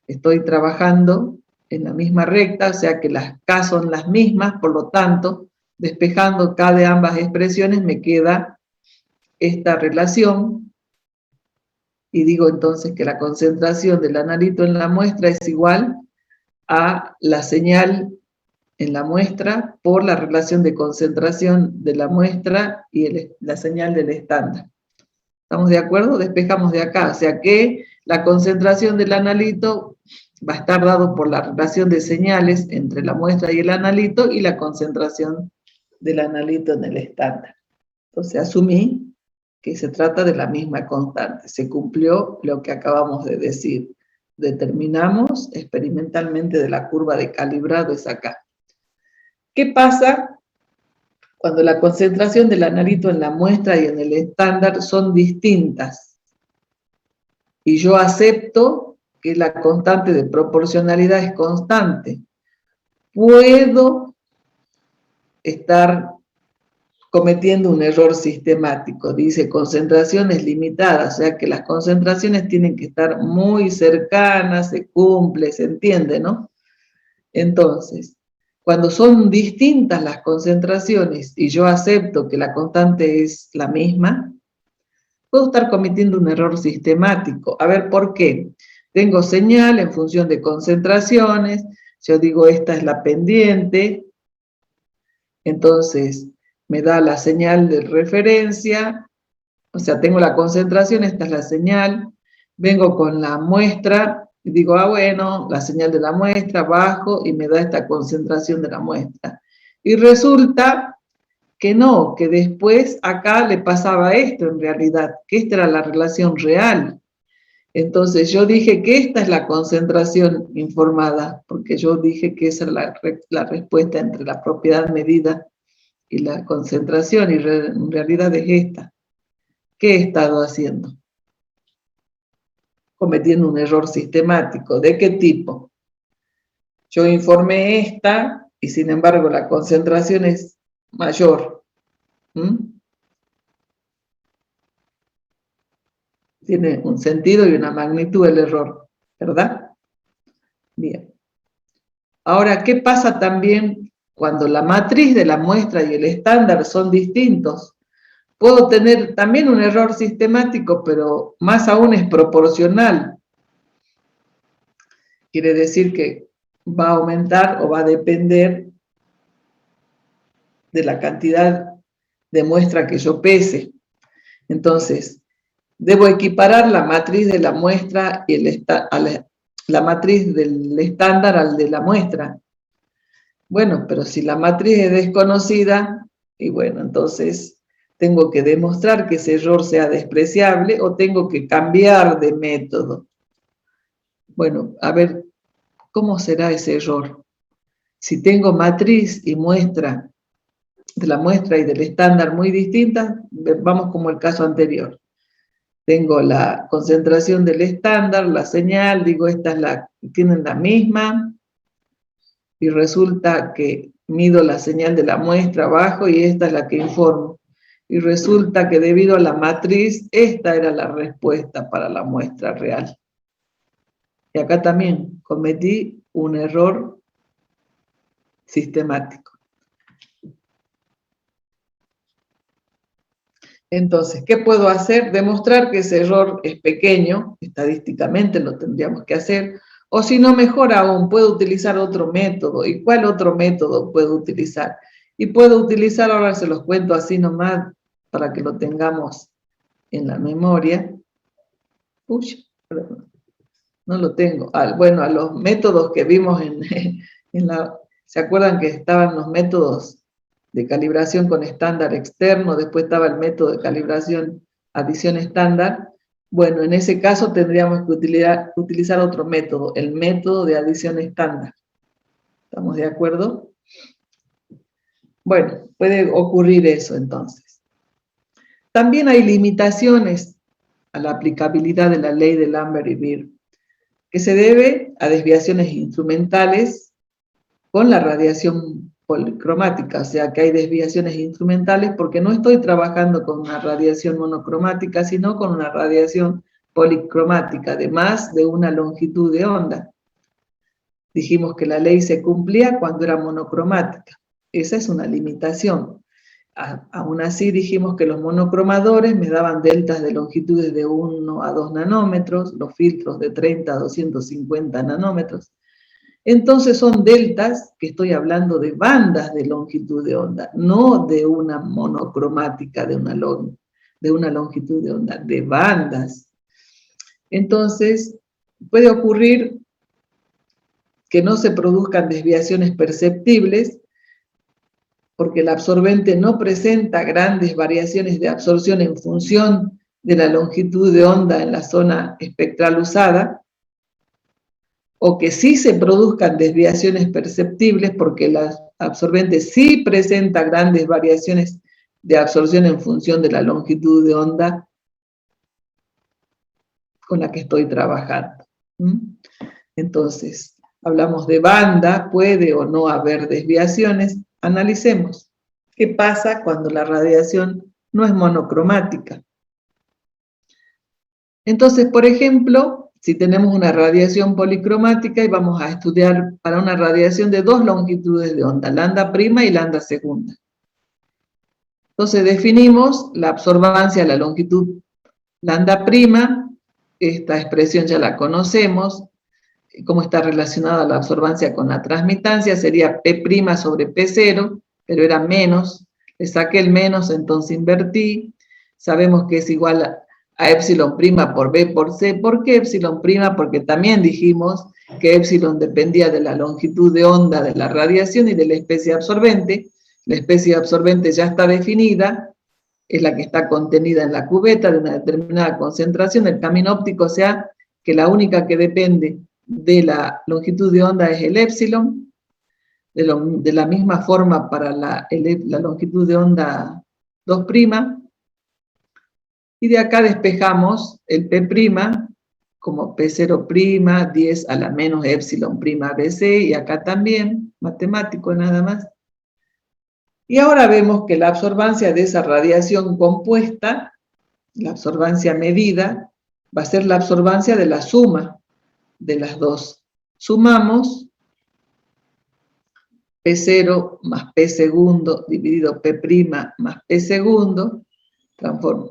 estoy trabajando en la misma recta, o sea que las K son las mismas, por lo tanto, despejando K de ambas expresiones me queda esta relación, y digo entonces que la concentración del analito en la muestra es igual a la señal en la muestra por la relación de concentración de la muestra y la señal del estándar. ¿Estamos de acuerdo? Despejamos de acá, o sea que la concentración del analito va a estar dado por la relación de señales entre la muestra y el analito y la concentración del analito en el estándar. Entonces asumí que se trata de la misma constante. Se cumplió lo que acabamos de decir. Determinamos experimentalmente de la curva de calibrado es acá. ¿Qué pasa cuando la concentración del analito en la muestra y en el estándar son distintas? Y yo acepto que la constante de proporcionalidad es constante. Puedo estar cometiendo un error sistemático. Dice concentraciones limitadas, o sea que las concentraciones tienen que estar muy cercanas, se cumple, se entiende, ¿no? Entonces, cuando son distintas las concentraciones y yo acepto que la constante es la misma, puedo estar cometiendo un error sistemático. A ver, ¿por qué? Tengo señal en función de concentraciones, yo digo esta es la pendiente, entonces me da la señal de referencia, o sea, tengo la concentración, esta es la señal, vengo con la muestra, y digo, bueno, la señal de la muestra, bajo, y me da esta concentración de la muestra. Y resulta que no, que después acá le pasaba esto en realidad, que esta era la relación real. Entonces yo dije que esta es la concentración informada, porque yo dije que esa es la respuesta entre la propiedad medida y la concentración, y en realidad es esta. ¿Qué he estado haciendo? Cometiendo un error sistemático. ¿De qué tipo? Yo informé esta, y sin embargo la concentración es mayor. Tiene un sentido y una magnitud el error, ¿verdad? Bien. Ahora, ¿qué pasa también cuando la matriz de la muestra y el estándar son distintos? Puedo tener también un error sistemático, pero más aún es proporcional. Quiere decir que va a aumentar o va a depender de la cantidad de muestra que yo pese. Entonces, debo equiparar la matriz de la muestra y la matriz del estándar al de la muestra. Bueno, pero si la matriz es desconocida, y bueno, entonces tengo que demostrar que ese error sea despreciable o tengo que cambiar de método. Bueno, a ver, ¿cómo será ese error? Si tengo matriz y muestra, de la muestra y del estándar muy distintas, vamos como el caso anterior. Tengo la concentración del estándar, la señal, digo, tienen la misma, y resulta que mido la señal de la muestra abajo y esta es la que informo. Y resulta que debido a la matriz, esta era la respuesta para la muestra real. Y acá también cometí un error sistemático. Entonces, ¿qué puedo hacer? Demostrar que ese error es pequeño, estadísticamente lo tendríamos que hacer, o si no, mejor aún, puedo utilizar otro método. ¿Y cuál otro método puedo utilizar? Y puedo utilizar, ahora se los cuento así nomás, para que lo tengamos en la memoria. Uy, perdón, no lo tengo. Bueno, a los métodos que vimos en la... ¿Se acuerdan que estaban los métodos de calibración con estándar externo? Después estaba el método de calibración adición estándar. Bueno, en ese caso tendríamos que utilizar otro método, el método de adición estándar. ¿Estamos de acuerdo? Bueno, puede ocurrir eso entonces. También hay limitaciones a la aplicabilidad de la ley de Lambert y Beer, que se debe a desviaciones instrumentales con la radiación policromática, o sea que hay desviaciones instrumentales porque no estoy trabajando con una radiación monocromática, sino con una radiación policromática de más de una longitud de onda. Dijimos que la ley se cumplía cuando era monocromática. Esa es una limitación. Aún así dijimos que los monocromadores me daban deltas de longitudes de 1 a 2 nanómetros, los filtros de 30 a 250 nanómetros. Entonces son deltas, que estoy hablando de bandas de longitud de onda, no de una monocromática de una longitud de onda, de bandas. Entonces puede ocurrir que no se produzcan desviaciones perceptibles porque el absorbente no presenta grandes variaciones de absorción en función de la longitud de onda en la zona espectral usada, o que sí se produzcan desviaciones perceptibles porque el absorbente sí presenta grandes variaciones de absorción en función de la longitud de onda con la que estoy trabajando. Entonces, hablamos de banda, puede o no haber desviaciones. Analicemos qué pasa cuando la radiación no es monocromática. Entonces, por ejemplo, si tenemos una radiación policromática y vamos a estudiar para una radiación de dos longitudes de onda, lambda prima y lambda segunda. Entonces definimos la absorbancia a la longitud lambda prima, esta expresión ya la conocemos, cómo está relacionada la absorbancia con la transmitancia, sería P' sobre P0, pero era menos, le saqué el menos, entonces invertí, sabemos que es igual a epsilon prima por B por C. ¿Por qué epsilon prima? Porque también dijimos que epsilon dependía de la longitud de onda de la radiación y de la especie absorbente. La especie absorbente ya está definida, es la que está contenida en la cubeta de una determinada concentración. El camino óptico, o sea, que la única que depende de la longitud de onda es el epsilon. De la misma forma para la longitud de onda 2', y de acá despejamos el P' como P0', 10 a la menos epsilon prima BC, y acá también, matemático nada más. Y ahora vemos que la absorbancia de esa radiación compuesta, la absorbancia medida, va a ser la absorbancia de la suma de las dos. Sumamos P0 más P segundo dividido P' más P segundo, transformo.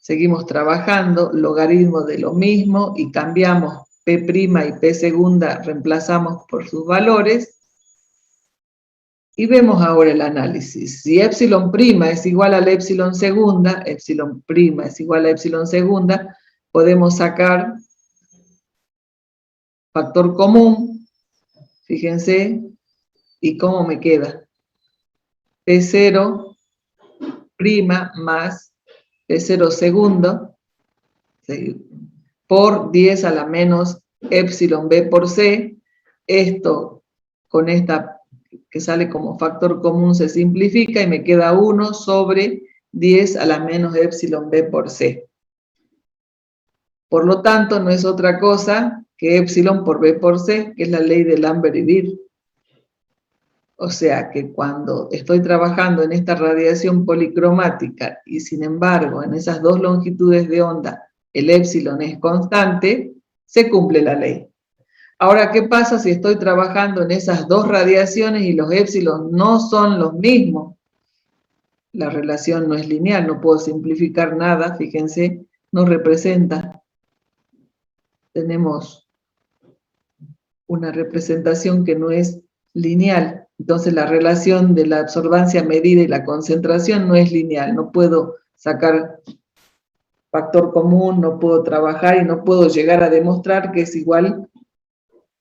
Seguimos trabajando, logaritmo de lo mismo y cambiamos P' y P segunda, reemplazamos por sus valores. Y vemos ahora el análisis. Si epsilon prima es igual a la epsilon segunda, epsilon prima es igual a epsilon segunda, podemos sacar factor común, fíjense, ¿y cómo me queda? P0 prima más P0 segundo por 10 a la menos epsilon B por C. Esto con esta que sale como factor común se simplifica y me queda 1 sobre 10 a la menos epsilon B por C. Por lo tanto, no es otra cosa que epsilon por B por C, que es la ley de Lambert y Beer. O sea que cuando estoy trabajando en esta radiación policromática y sin embargo en esas dos longitudes de onda el épsilon es constante, se cumple la ley. Ahora, ¿qué pasa si estoy trabajando en esas dos radiaciones y los épsilon no son los mismos? La relación no es lineal, no puedo simplificar nada, fíjense, no representa. Tenemos una representación que no es lineal. Entonces la relación de la absorbancia medida y la concentración no es lineal. No puedo sacar factor común, no puedo trabajar y no puedo llegar a demostrar que es igual,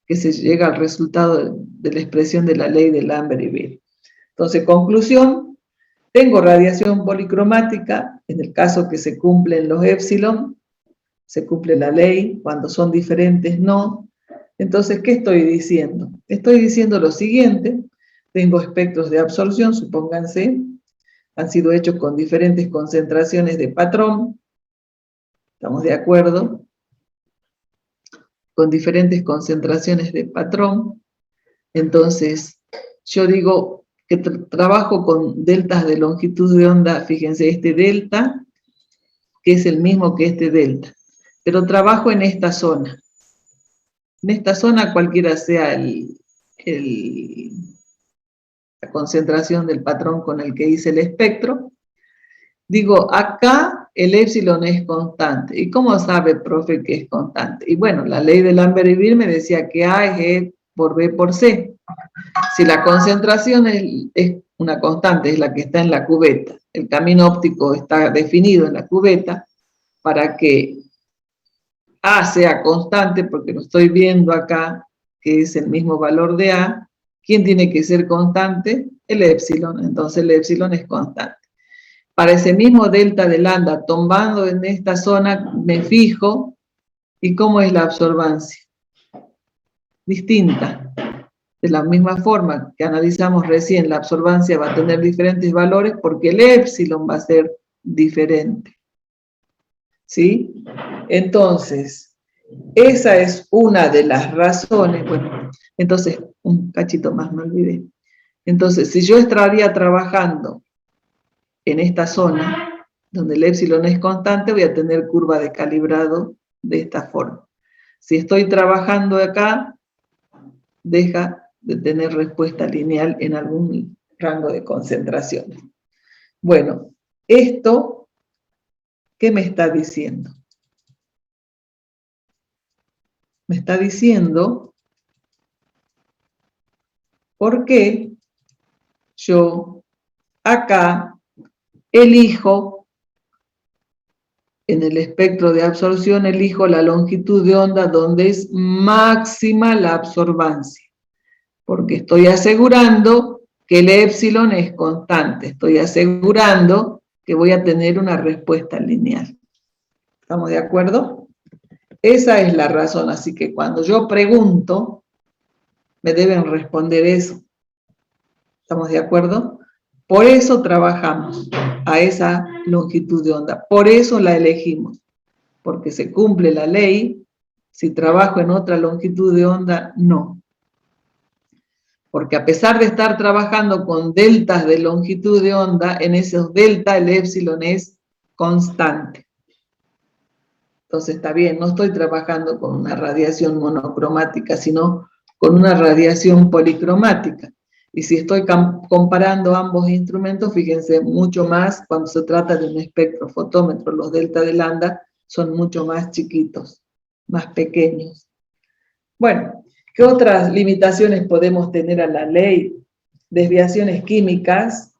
que se llega al resultado de la expresión de la ley de Lambert y Beer. Entonces, conclusión, tengo radiación policromática, en el caso que se cumplen los épsilon, se cumple la ley, cuando son diferentes no. Entonces, ¿qué estoy diciendo? Estoy diciendo lo siguiente: tengo espectros de absorción, supónganse, han sido hechos con diferentes concentraciones de patrón, ¿estamos de acuerdo? Con diferentes concentraciones de patrón. Entonces, yo digo que trabajo con deltas de longitud de onda, fíjense, este delta, que es el mismo que este delta, pero trabajo en esta zona. En esta zona, cualquiera sea la concentración del patrón con el que hice el espectro, digo, acá el épsilon es constante. ¿Y cómo sabe, profe, que es constante? Y bueno, la ley de Lambert y Beer me decía que A es E por B por C. Si la concentración es una constante, es la que está en la cubeta, el camino óptico está definido en la cubeta, para que A sea constante, porque lo estoy viendo acá, que es el mismo valor de A, ¿quién tiene que ser constante? El épsilon, entonces el épsilon es constante. Para ese mismo delta de lambda, tomando en esta zona, me fijo, ¿y cómo es la absorbancia? Distinta. De la misma forma que analizamos recién, la absorbancia va a tener diferentes valores porque el épsilon va a ser diferente. ¿Sí? Entonces, esa es una de las razones. Bueno, entonces, un cachito más, me olvidé. Entonces, si yo estaría trabajando en esta zona, donde el épsilon es constante, voy a tener curva de calibrado de esta forma. Si estoy trabajando acá, deja de tener respuesta lineal en algún rango de concentraciones. Bueno, esto, ¿qué me está diciendo? Me está diciendo por qué yo acá elijo, en el espectro de absorción, elijo la longitud de onda donde es máxima la absorbancia, porque estoy asegurando que el épsilon es constante, estoy asegurando que voy a tener una respuesta lineal. ¿Estamos de acuerdo? Esa es la razón, así que cuando yo pregunto, me deben responder eso. ¿Estamos de acuerdo? Por eso trabajamos a esa longitud de onda, por eso la elegimos, porque se cumple la ley. Si trabajo en otra longitud de onda, no. Porque a pesar de estar trabajando con deltas de longitud de onda, en esos deltas el épsilon es constante. Entonces está bien, no estoy trabajando con una radiación monocromática, sino con una radiación policromática. Y si estoy comparando ambos instrumentos, fíjense mucho más cuando se trata de un espectrofotómetro, los delta de lambda son mucho más chiquitos, más pequeños. Bueno, ¿qué otras limitaciones podemos tener a la ley? Desviaciones químicas,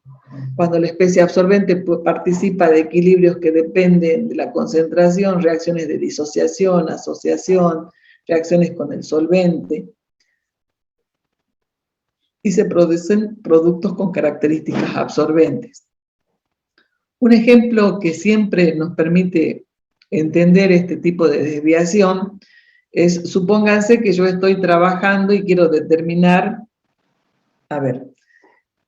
cuando la especie absorbente participa de equilibrios que dependen de la concentración, reacciones de disociación, asociación, reacciones con el solvente, y se producen productos con características absorbentes. Un ejemplo que siempre nos permite entender este tipo de desviación es, supónganse que yo estoy trabajando y quiero determinar, a ver,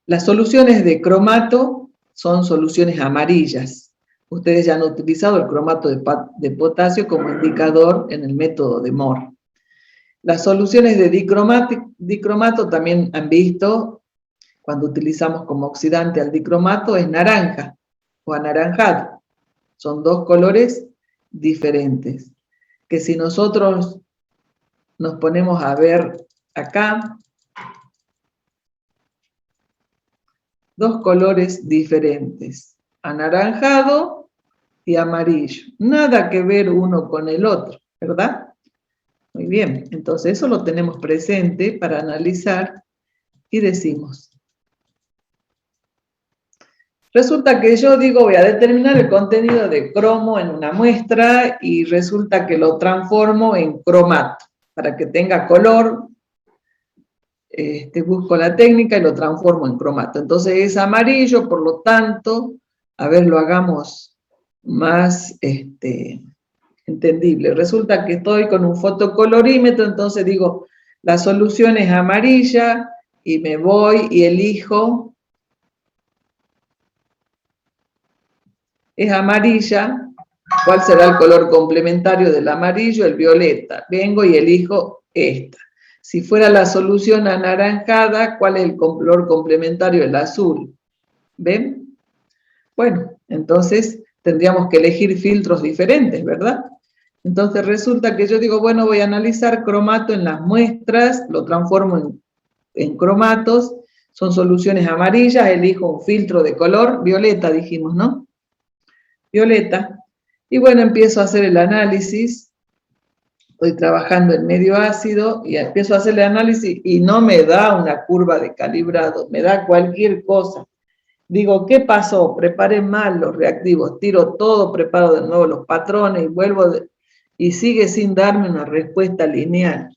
las soluciones de cromato son soluciones amarillas. Ustedes ya han utilizado el cromato de potasio como indicador en el método de Moore. Las soluciones de dicromato también han visto cuando utilizamos como oxidante al dicromato es naranja o anaranjado. Son dos colores diferentes. Que si nosotros nos ponemos a ver acá, dos colores diferentes, anaranjado y amarillo. Nada que ver uno con el otro, ¿verdad? Muy bien, entonces eso lo tenemos presente para analizar y decimos. Resulta que yo digo, voy a determinar el contenido de cromo en una muestra y resulta que lo transformo en cromato, para que tenga color. Busco la técnica y lo transformo en cromato. Entonces es amarillo, por lo tanto, a ver, lo hagamos más entendible. Resulta que estoy con un fotocolorímetro, entonces digo, la solución es amarilla y me voy y elijo, es amarilla, ¿cuál será el color complementario del amarillo? El violeta. Vengo y elijo esta. Si fuera la solución anaranjada, ¿cuál es el color complementario? El azul. ¿Ven? Bueno, entonces tendríamos que elegir filtros diferentes, ¿verdad? Entonces resulta que yo digo, bueno, voy a analizar cromato en las muestras, lo transformo en cromatos, son soluciones amarillas, elijo un filtro de color violeta, dijimos, ¿no? Violeta. Y bueno, empiezo a hacer el análisis. Estoy trabajando en medio ácido y empiezo a hacer el análisis y no me da una curva de calibrado, me da cualquier cosa. Digo, ¿qué pasó? Preparé mal los reactivos, tiro todo, preparo de nuevo los patrones y vuelvo y sigue sin darme una respuesta lineal.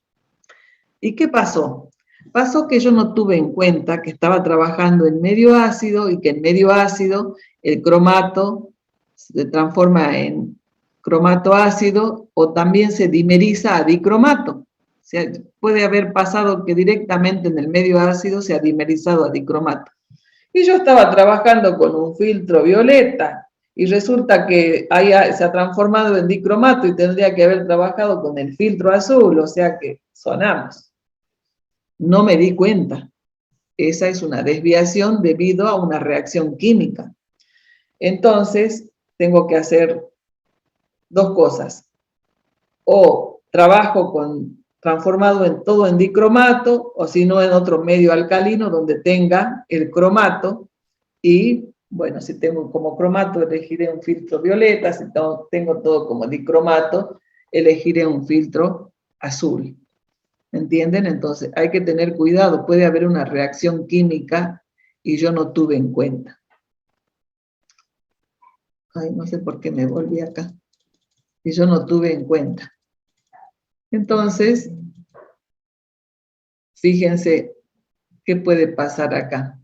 ¿Y qué pasó? Pasó que yo no tuve en cuenta que estaba trabajando en medio ácido y que en medio ácido el cromato se transforma en cromato ácido o también se dimeriza a dicromato. O sea, puede haber pasado que directamente en el medio ácido se ha dimerizado a dicromato. Y yo estaba trabajando con un filtro violeta y resulta que ahí se ha transformado en dicromato y tendría que haber trabajado con el filtro azul, o sea que sonamos. No me di cuenta. Esa es una desviación debido a una reacción química. Entonces, tengo que hacer dos cosas. O trabajo transformado en todo en dicromato, o si no en otro medio alcalino donde tenga el cromato. Y, bueno, si tengo como cromato, elegiré un filtro violeta. Si tengo todo como dicromato, elegiré un filtro azul. ¿Entienden? Entonces, hay que tener cuidado. Puede haber una reacción química y yo no tuve en cuenta. Ay, no sé por qué me volví acá. Y yo no tuve en cuenta. Entonces, fíjense qué puede pasar acá.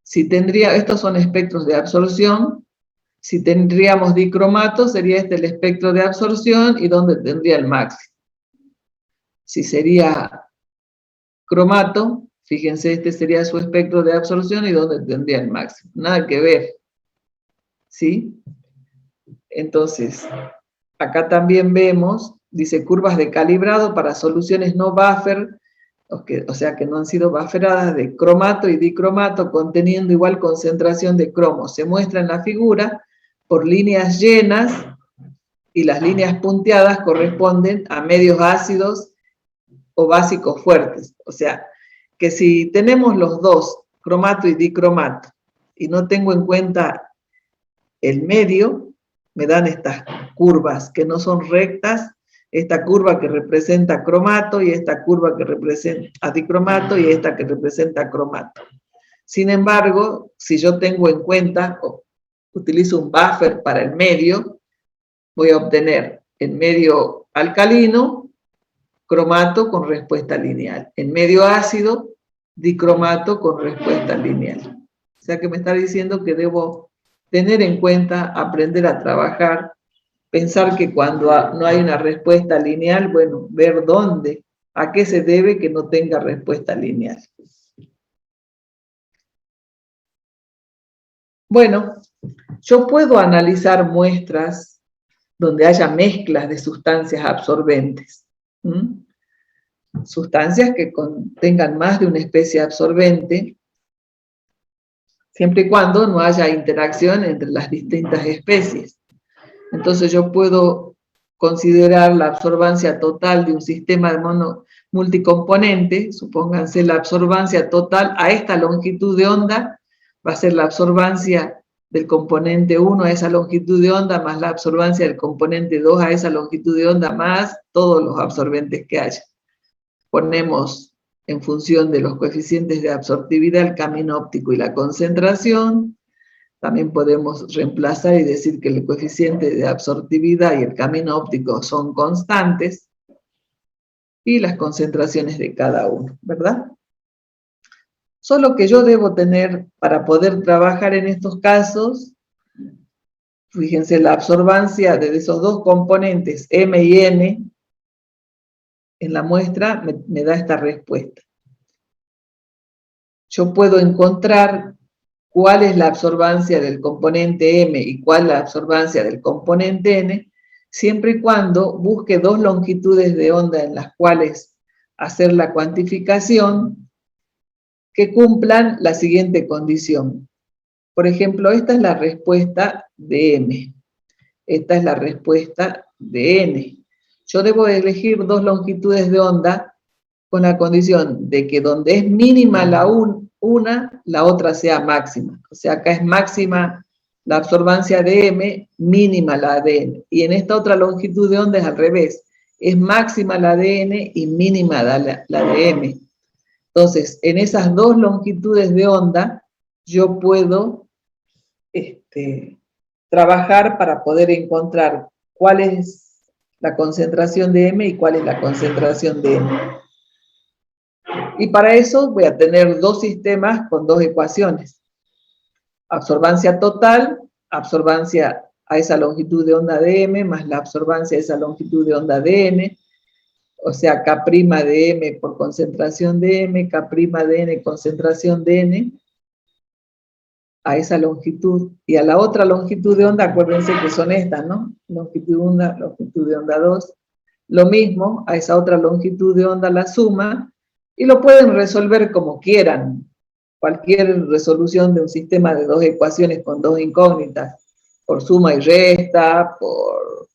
Si tendría, estos son espectros de absorción. Si tendríamos dicromato, sería este el espectro de absorción y donde tendría el máximo. Si sería cromato, fíjense, este sería su espectro de absorción y donde tendría el máximo. Nada que ver. ¿Sí? Entonces, acá también vemos, dice curvas de calibrado para soluciones no buffer, o sea que no han sido bufferadas, de cromato y dicromato conteniendo igual concentración de cromo. Se muestra en la figura por líneas llenas y las líneas punteadas corresponden a medios ácidos o básicos fuertes. O sea, que si tenemos los dos, cromato y dicromato, y no tengo en cuenta el medio, me dan estas curvas que no son rectas, esta curva que representa cromato y esta curva que representa dicromato y esta que representa cromato. Sin embargo, si yo tengo en cuenta, utilizo un buffer para el medio, voy a obtener el medio alcalino, cromato con respuesta lineal. En medio ácido, dicromato con respuesta lineal. O sea que me está diciendo que debo tener en cuenta, aprender a trabajar, pensar que cuando no hay una respuesta lineal, bueno, ver dónde, a qué se debe que no tenga respuesta lineal. Bueno, yo puedo analizar muestras donde haya mezclas de sustancias absorbentes. Sustancias que contengan más de una especie absorbente siempre y cuando no haya interacción entre las distintas especies. Entonces yo puedo considerar la absorbancia total de un sistema de multicomponente, supónganse la absorbancia total a esta longitud de onda, va a ser la absorbancia del componente 1 a esa longitud de onda, más la absorbancia del componente 2 a esa longitud de onda, más todos los absorbentes que haya. Ponemos en función de los coeficientes de absortividad el camino óptico y la concentración. También podemos reemplazar y decir que el coeficiente de absortividad y el camino óptico son constantes y las concentraciones de cada uno, ¿verdad? Solo que yo debo tener, para poder trabajar en estos casos, fíjense, la absorbancia de esos dos componentes, M y N, en la muestra me da esta respuesta. Yo puedo encontrar cuál es la absorbancia del componente M y cuál es la absorbancia del componente N, siempre y cuando busque dos longitudes de onda en las cuales hacer la cuantificación que cumplan la siguiente condición. Por ejemplo, esta es la respuesta de M. Esta es la respuesta de N. Yo debo elegir dos longitudes de onda con la condición de que donde es mínima una, la otra sea máxima. O sea, acá es máxima la absorbancia de M, mínima la de N. Y en esta otra longitud de onda es al revés. Es máxima la de N y mínima la de M. Entonces, en esas dos longitudes de onda, yo puedo trabajar para poder encontrar cuál es la concentración de M y cuál es la concentración de N. Y para eso voy a tener dos sistemas con dos ecuaciones. Absorbancia total, absorbancia a esa longitud de onda de M, más la absorbancia a esa longitud de onda de N, o sea, K' de M por concentración de M, K' de N concentración de N, a esa longitud. Y a la otra longitud de onda, acuérdense que son estas, ¿no? Longitud de onda 2. Lo mismo, a esa otra longitud de onda la suma, y lo pueden resolver como quieran. Cualquier resolución de un sistema de dos ecuaciones con dos incógnitas, por suma y resta, por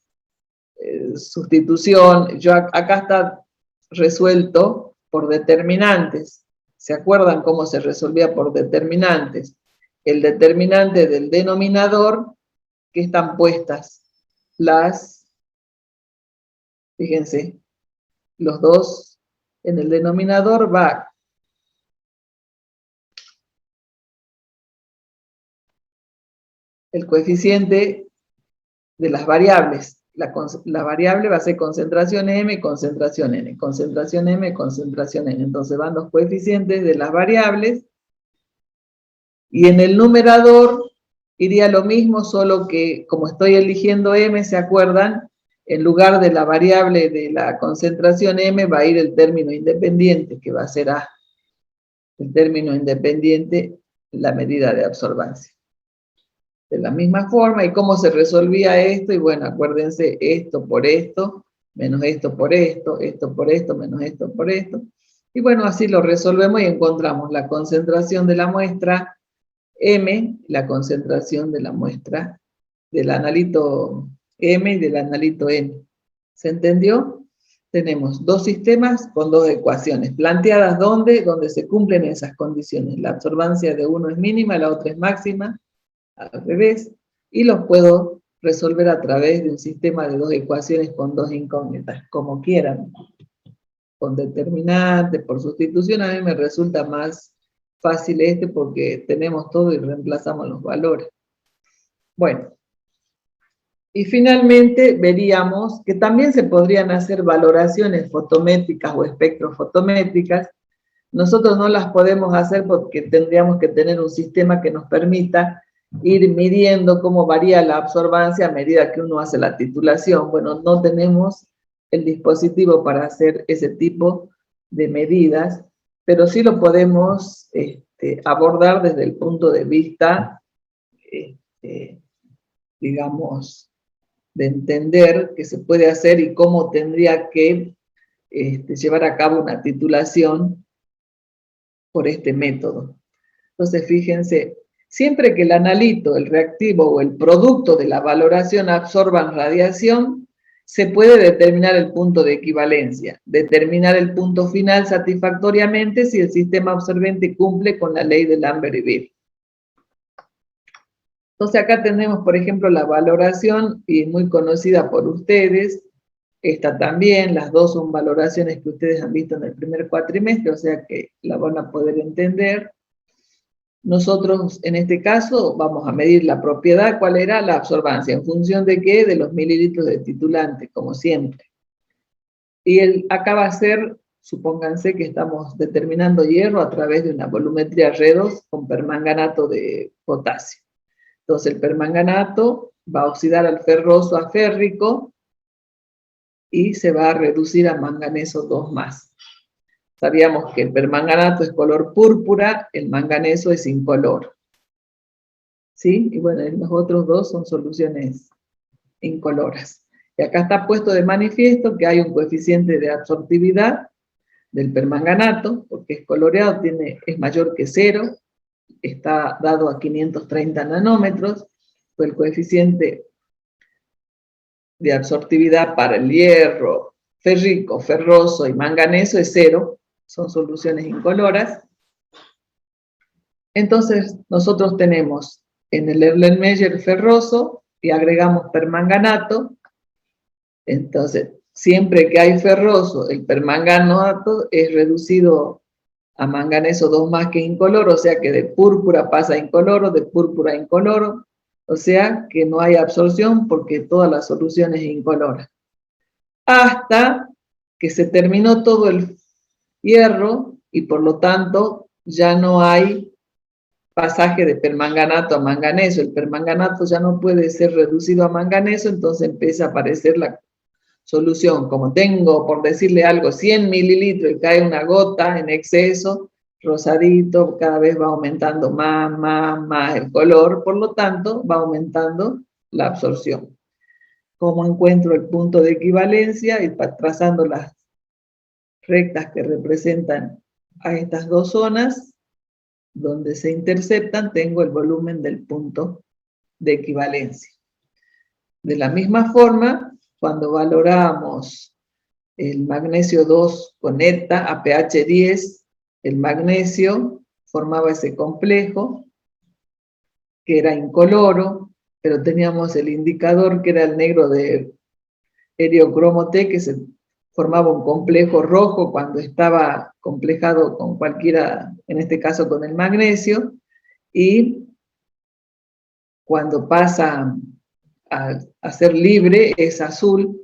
sustitución. Acá está resuelto por determinantes. ¿Se acuerdan cómo se resolvía por determinantes? El determinante del denominador, que están puestas fíjense, los dos, en el denominador va el coeficiente de las variables. La variable va a ser concentración M, concentración N, concentración M, concentración N. Entonces van los coeficientes de las variables, y en el numerador iría lo mismo, solo que como estoy eligiendo M, ¿se acuerdan? En lugar de la variable de la concentración M va a ir el término independiente, que va a ser A. El término independiente, la medida de absorbancia. De la misma forma, ¿y cómo se resolvía esto? Y bueno, acuérdense, esto por esto, menos esto por esto, esto por esto, menos esto por esto. Y bueno, así lo resolvemos y encontramos la concentración de la muestra M, la concentración de la muestra del analito M y del analito N. ¿Se entendió? Tenemos dos sistemas con dos ecuaciones, planteadas donde se cumplen esas condiciones. La absorbancia de uno es mínima, la otra es máxima, al revés, y los puedo resolver a través de un sistema de dos ecuaciones con dos incógnitas, como quieran. Con determinantes, por sustitución, a mí me resulta más fácil porque tenemos todo y reemplazamos los valores. Bueno, y finalmente veríamos que también se podrían hacer valoraciones fotométricas o espectrofotométricas. Nosotros no las podemos hacer porque tendríamos que tener un sistema que nos permita ir midiendo cómo varía la absorbancia a medida que uno hace la titulación. Bueno, no tenemos el dispositivo para hacer ese tipo de medidas, pero sí lo podemos abordar desde el punto de vista, digamos, de entender qué se puede hacer y cómo tendría que llevar a cabo una titulación por este método. Entonces, fíjense, Siempre que el analito, el reactivo o el producto de la valoración absorban radiación, se puede determinar el punto de equivalencia, determinar el punto final satisfactoriamente si el sistema absorbente cumple con la ley de Lambert y Beer. Entonces acá tenemos, por ejemplo, la valoración, y muy conocida por ustedes. Esta también, las dos son valoraciones que ustedes han visto en el primer cuatrimestre, o sea que la van a poder entender. Nosotros, en este caso, vamos a medir la propiedad. ¿Cuál era? La absorbancia. ¿En función de qué? De los mililitros de titulante, como siempre. Y acá va a ser, supónganse que estamos determinando hierro a través de una volumetría redox con permanganato de potasio. Entonces el permanganato va a oxidar al ferroso a férrico y se va a reducir a manganeso 2+. Sabíamos que el permanganato es color púrpura, el manganeso es incoloro. ¿Sí? Y bueno, los otros dos son soluciones incoloras. Y acá está puesto de manifiesto que hay un coeficiente de absortividad del permanganato, porque es coloreado, es mayor que 0, está dado a 530 nanómetros, pues el coeficiente de absortividad para el hierro, férrico, ferroso y manganeso es 0, son soluciones incoloras. Entonces nosotros tenemos en el Erlenmeyer ferroso y agregamos permanganato. Entonces siempre que hay ferroso, el permanganato es reducido a manganeso 2+, que es incoloro, o sea que de púrpura pasa a incoloro, de púrpura a incoloro, o sea que no hay absorción porque toda la solución es incolora. Hasta que se terminó todo el hierro y por lo tanto ya no hay pasaje de permanganato a manganeso. El permanganato ya no puede ser reducido a manganeso, entonces empieza a aparecer la solución. Como tengo, por decirle algo, 100 mililitros y cae una gota en exceso, rosadito, cada vez va aumentando más el color, por lo tanto va aumentando la absorción. ¿Cómo encuentro el punto de equivalencia? Y trazando las rectas que representan a estas dos zonas, donde se interceptan, tengo el volumen del punto de equivalencia. De la misma forma, cuando valoramos el magnesio 2 con ETA a pH 10, el magnesio formaba ese complejo, que era incoloro, pero teníamos el indicador que era el negro de eriocromo T, que se formaba un complejo rojo cuando estaba complejado con cualquiera, en este caso con el magnesio, y cuando pasa a ser libre es azul.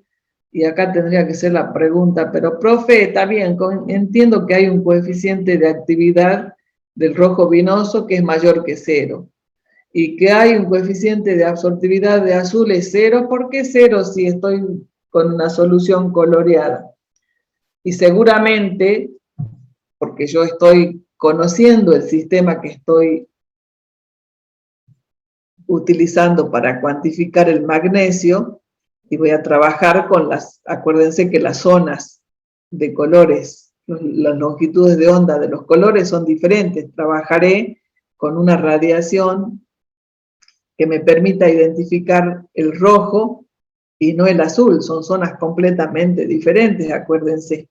Y acá tendría que ser la pregunta, pero profe, está bien, entiendo que hay un coeficiente de actividad del rojo vinoso que es mayor que 0, y que hay un coeficiente de absortividad de azul es 0, ¿por qué 0 si estoy con una solución coloreada? Y seguramente, porque yo estoy conociendo el sistema que estoy utilizando para cuantificar el magnesio, y voy a trabajar con acuérdense que las zonas de colores, las longitudes de onda de los colores son diferentes, trabajaré con una radiación que me permita identificar el rojo y no el azul, son zonas completamente diferentes, acuérdense.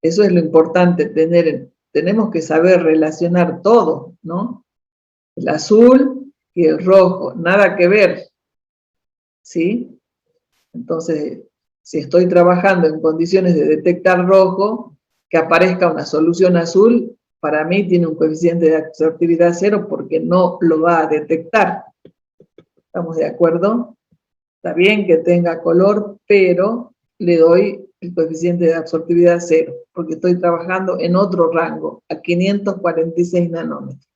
Eso es lo importante, tenemos que saber relacionar todo, ¿no? El azul y el rojo, nada que ver, ¿sí? Entonces, si estoy trabajando en condiciones de detectar rojo, que aparezca una solución azul, para mí tiene un coeficiente de absortividad 0 porque no lo va a detectar. ¿Estamos de acuerdo? Está bien que tenga color, pero le doy el coeficiente de absortividad 0, porque estoy trabajando en otro rango, a 546 nanómetros.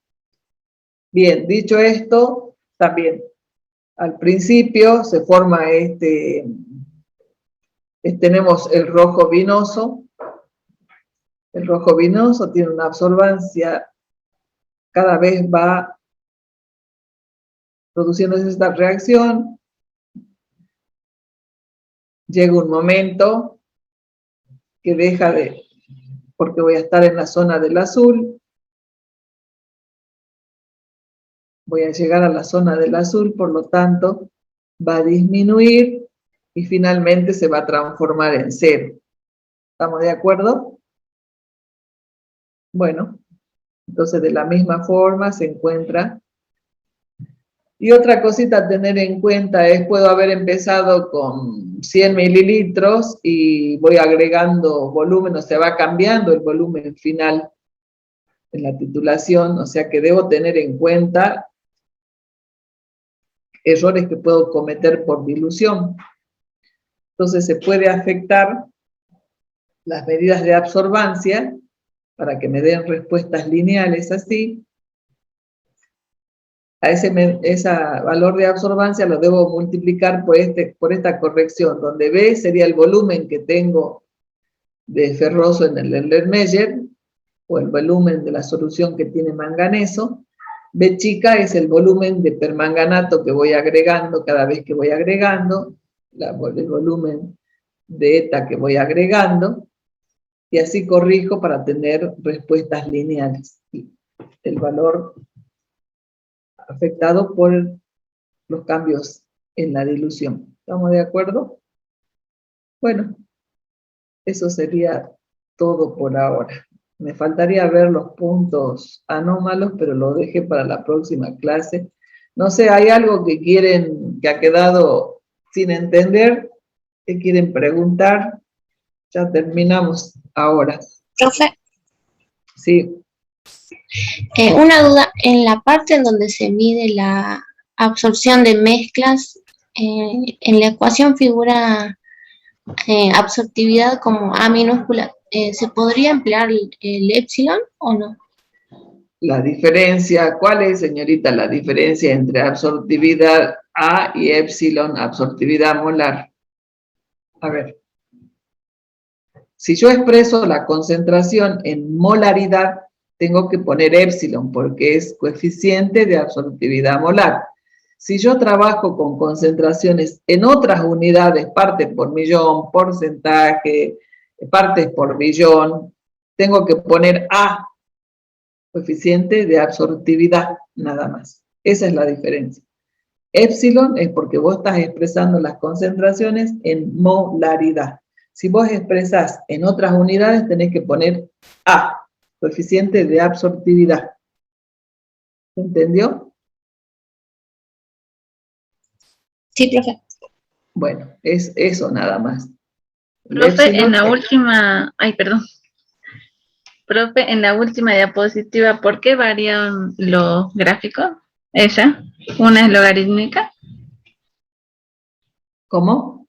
Bien, dicho esto, también al principio se forma tenemos el rojo vinoso. El rojo vinoso tiene una absorbancia, cada vez va produciéndose esta reacción. Llega un momento que deja de, porque voy a estar en la zona del azul. voy a llegar a la zona del azul, por lo tanto, va a disminuir y finalmente se va a transformar en 0. ¿Estamos de acuerdo? Bueno, entonces de la misma forma se encuentra. Y otra cosita a tener en cuenta es, puedo haber empezado con 100 mililitros y voy agregando volumen, o sea, va cambiando el volumen final en la titulación, o sea que debo tener en cuenta errores que puedo cometer por dilución. Entonces se puede afectar las medidas de absorbancia para que me den respuestas lineales así. A ese valor de absorbancia lo debo multiplicar por esta corrección, donde B sería el volumen que tengo de ferroso en el Erlenmeyer, o el volumen de la solución que tiene manganeso. B chica es el volumen de permanganato que voy agregando cada vez que voy agregando, el volumen de eta que voy agregando, y así corrijo para tener respuestas lineales. El valor afectado por los cambios en la dilución. ¿Estamos de acuerdo? Bueno, eso sería todo por ahora. Me faltaría ver los puntos anómalos, pero lo dejé para la próxima clase. No sé, ¿hay algo que quieren, que ha quedado sin entender? ¿Qué quieren preguntar? Ya terminamos ahora. Profe, Sí. una duda, en la parte en donde se mide la absorción de mezclas, en la ecuación figura absortividad como A minúscula. ¿Se podría emplear el epsilon o no? La diferencia, ¿cuál es, señorita, la diferencia entre absortividad A y epsilon, absortividad molar? A ver. Si yo expreso la concentración en molaridad, tengo que poner epsilon porque es coeficiente de absortividad molar. Si yo trabajo con concentraciones en otras unidades, partes por millón, porcentaje, partes por billón, tengo que poner A, coeficiente de absortividad, nada más. Esa es la diferencia. Epsilon es porque vos estás expresando las concentraciones en molaridad. Si vos expresás en otras unidades, tenés que poner A, coeficiente de absortividad. ¿Entendió? Sí, profe. Bueno, es eso nada más. Profe, en la última, ay, perdón. Profe, en la última diapositiva, ¿por qué varían los gráficos? Esa, una es logarítmica. ¿Cómo?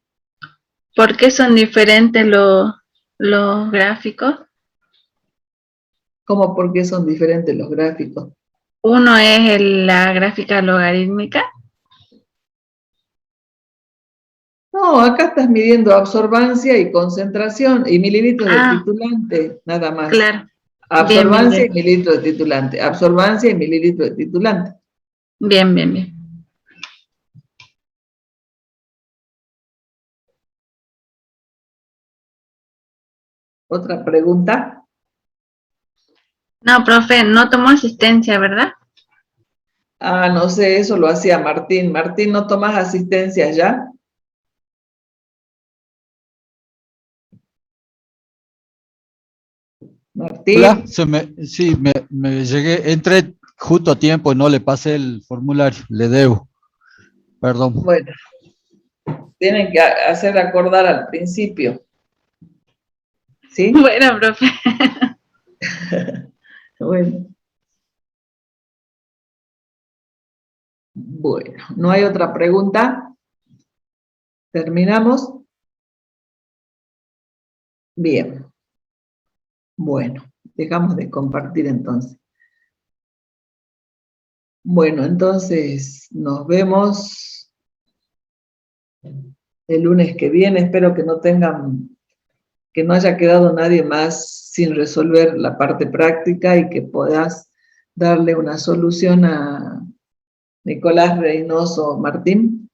¿Por qué son diferentes los gráficos? ¿Cómo? ¿Por qué son diferentes los gráficos? Uno es la gráfica logarítmica. No, acá estás midiendo absorbancia y concentración y mililitros de titulante, nada más. Claro. Absorbancia Bien. y mililitros de titulante. Absorbancia y mililitros de titulante. Bien. ¿Otra pregunta? No, profe, no tomó asistencia, ¿verdad? Ah, no sé, eso lo hacía Martín. Martín, ¿no tomas asistencia ya? Martín. Hola, sí, me llegué, entré justo a tiempo y no le pasé el formulario, le debo. Perdón. Bueno, tienen que hacer acordar al principio. ¿Sí? Bueno, profe. Bueno, ¿no hay otra pregunta? ¿Terminamos? Bien. Bueno, dejamos de compartir entonces. Bueno, entonces nos vemos el lunes que viene. Espero que no haya quedado nadie más sin resolver la parte práctica y que puedas darle una solución a Nicolás Reynoso Martín.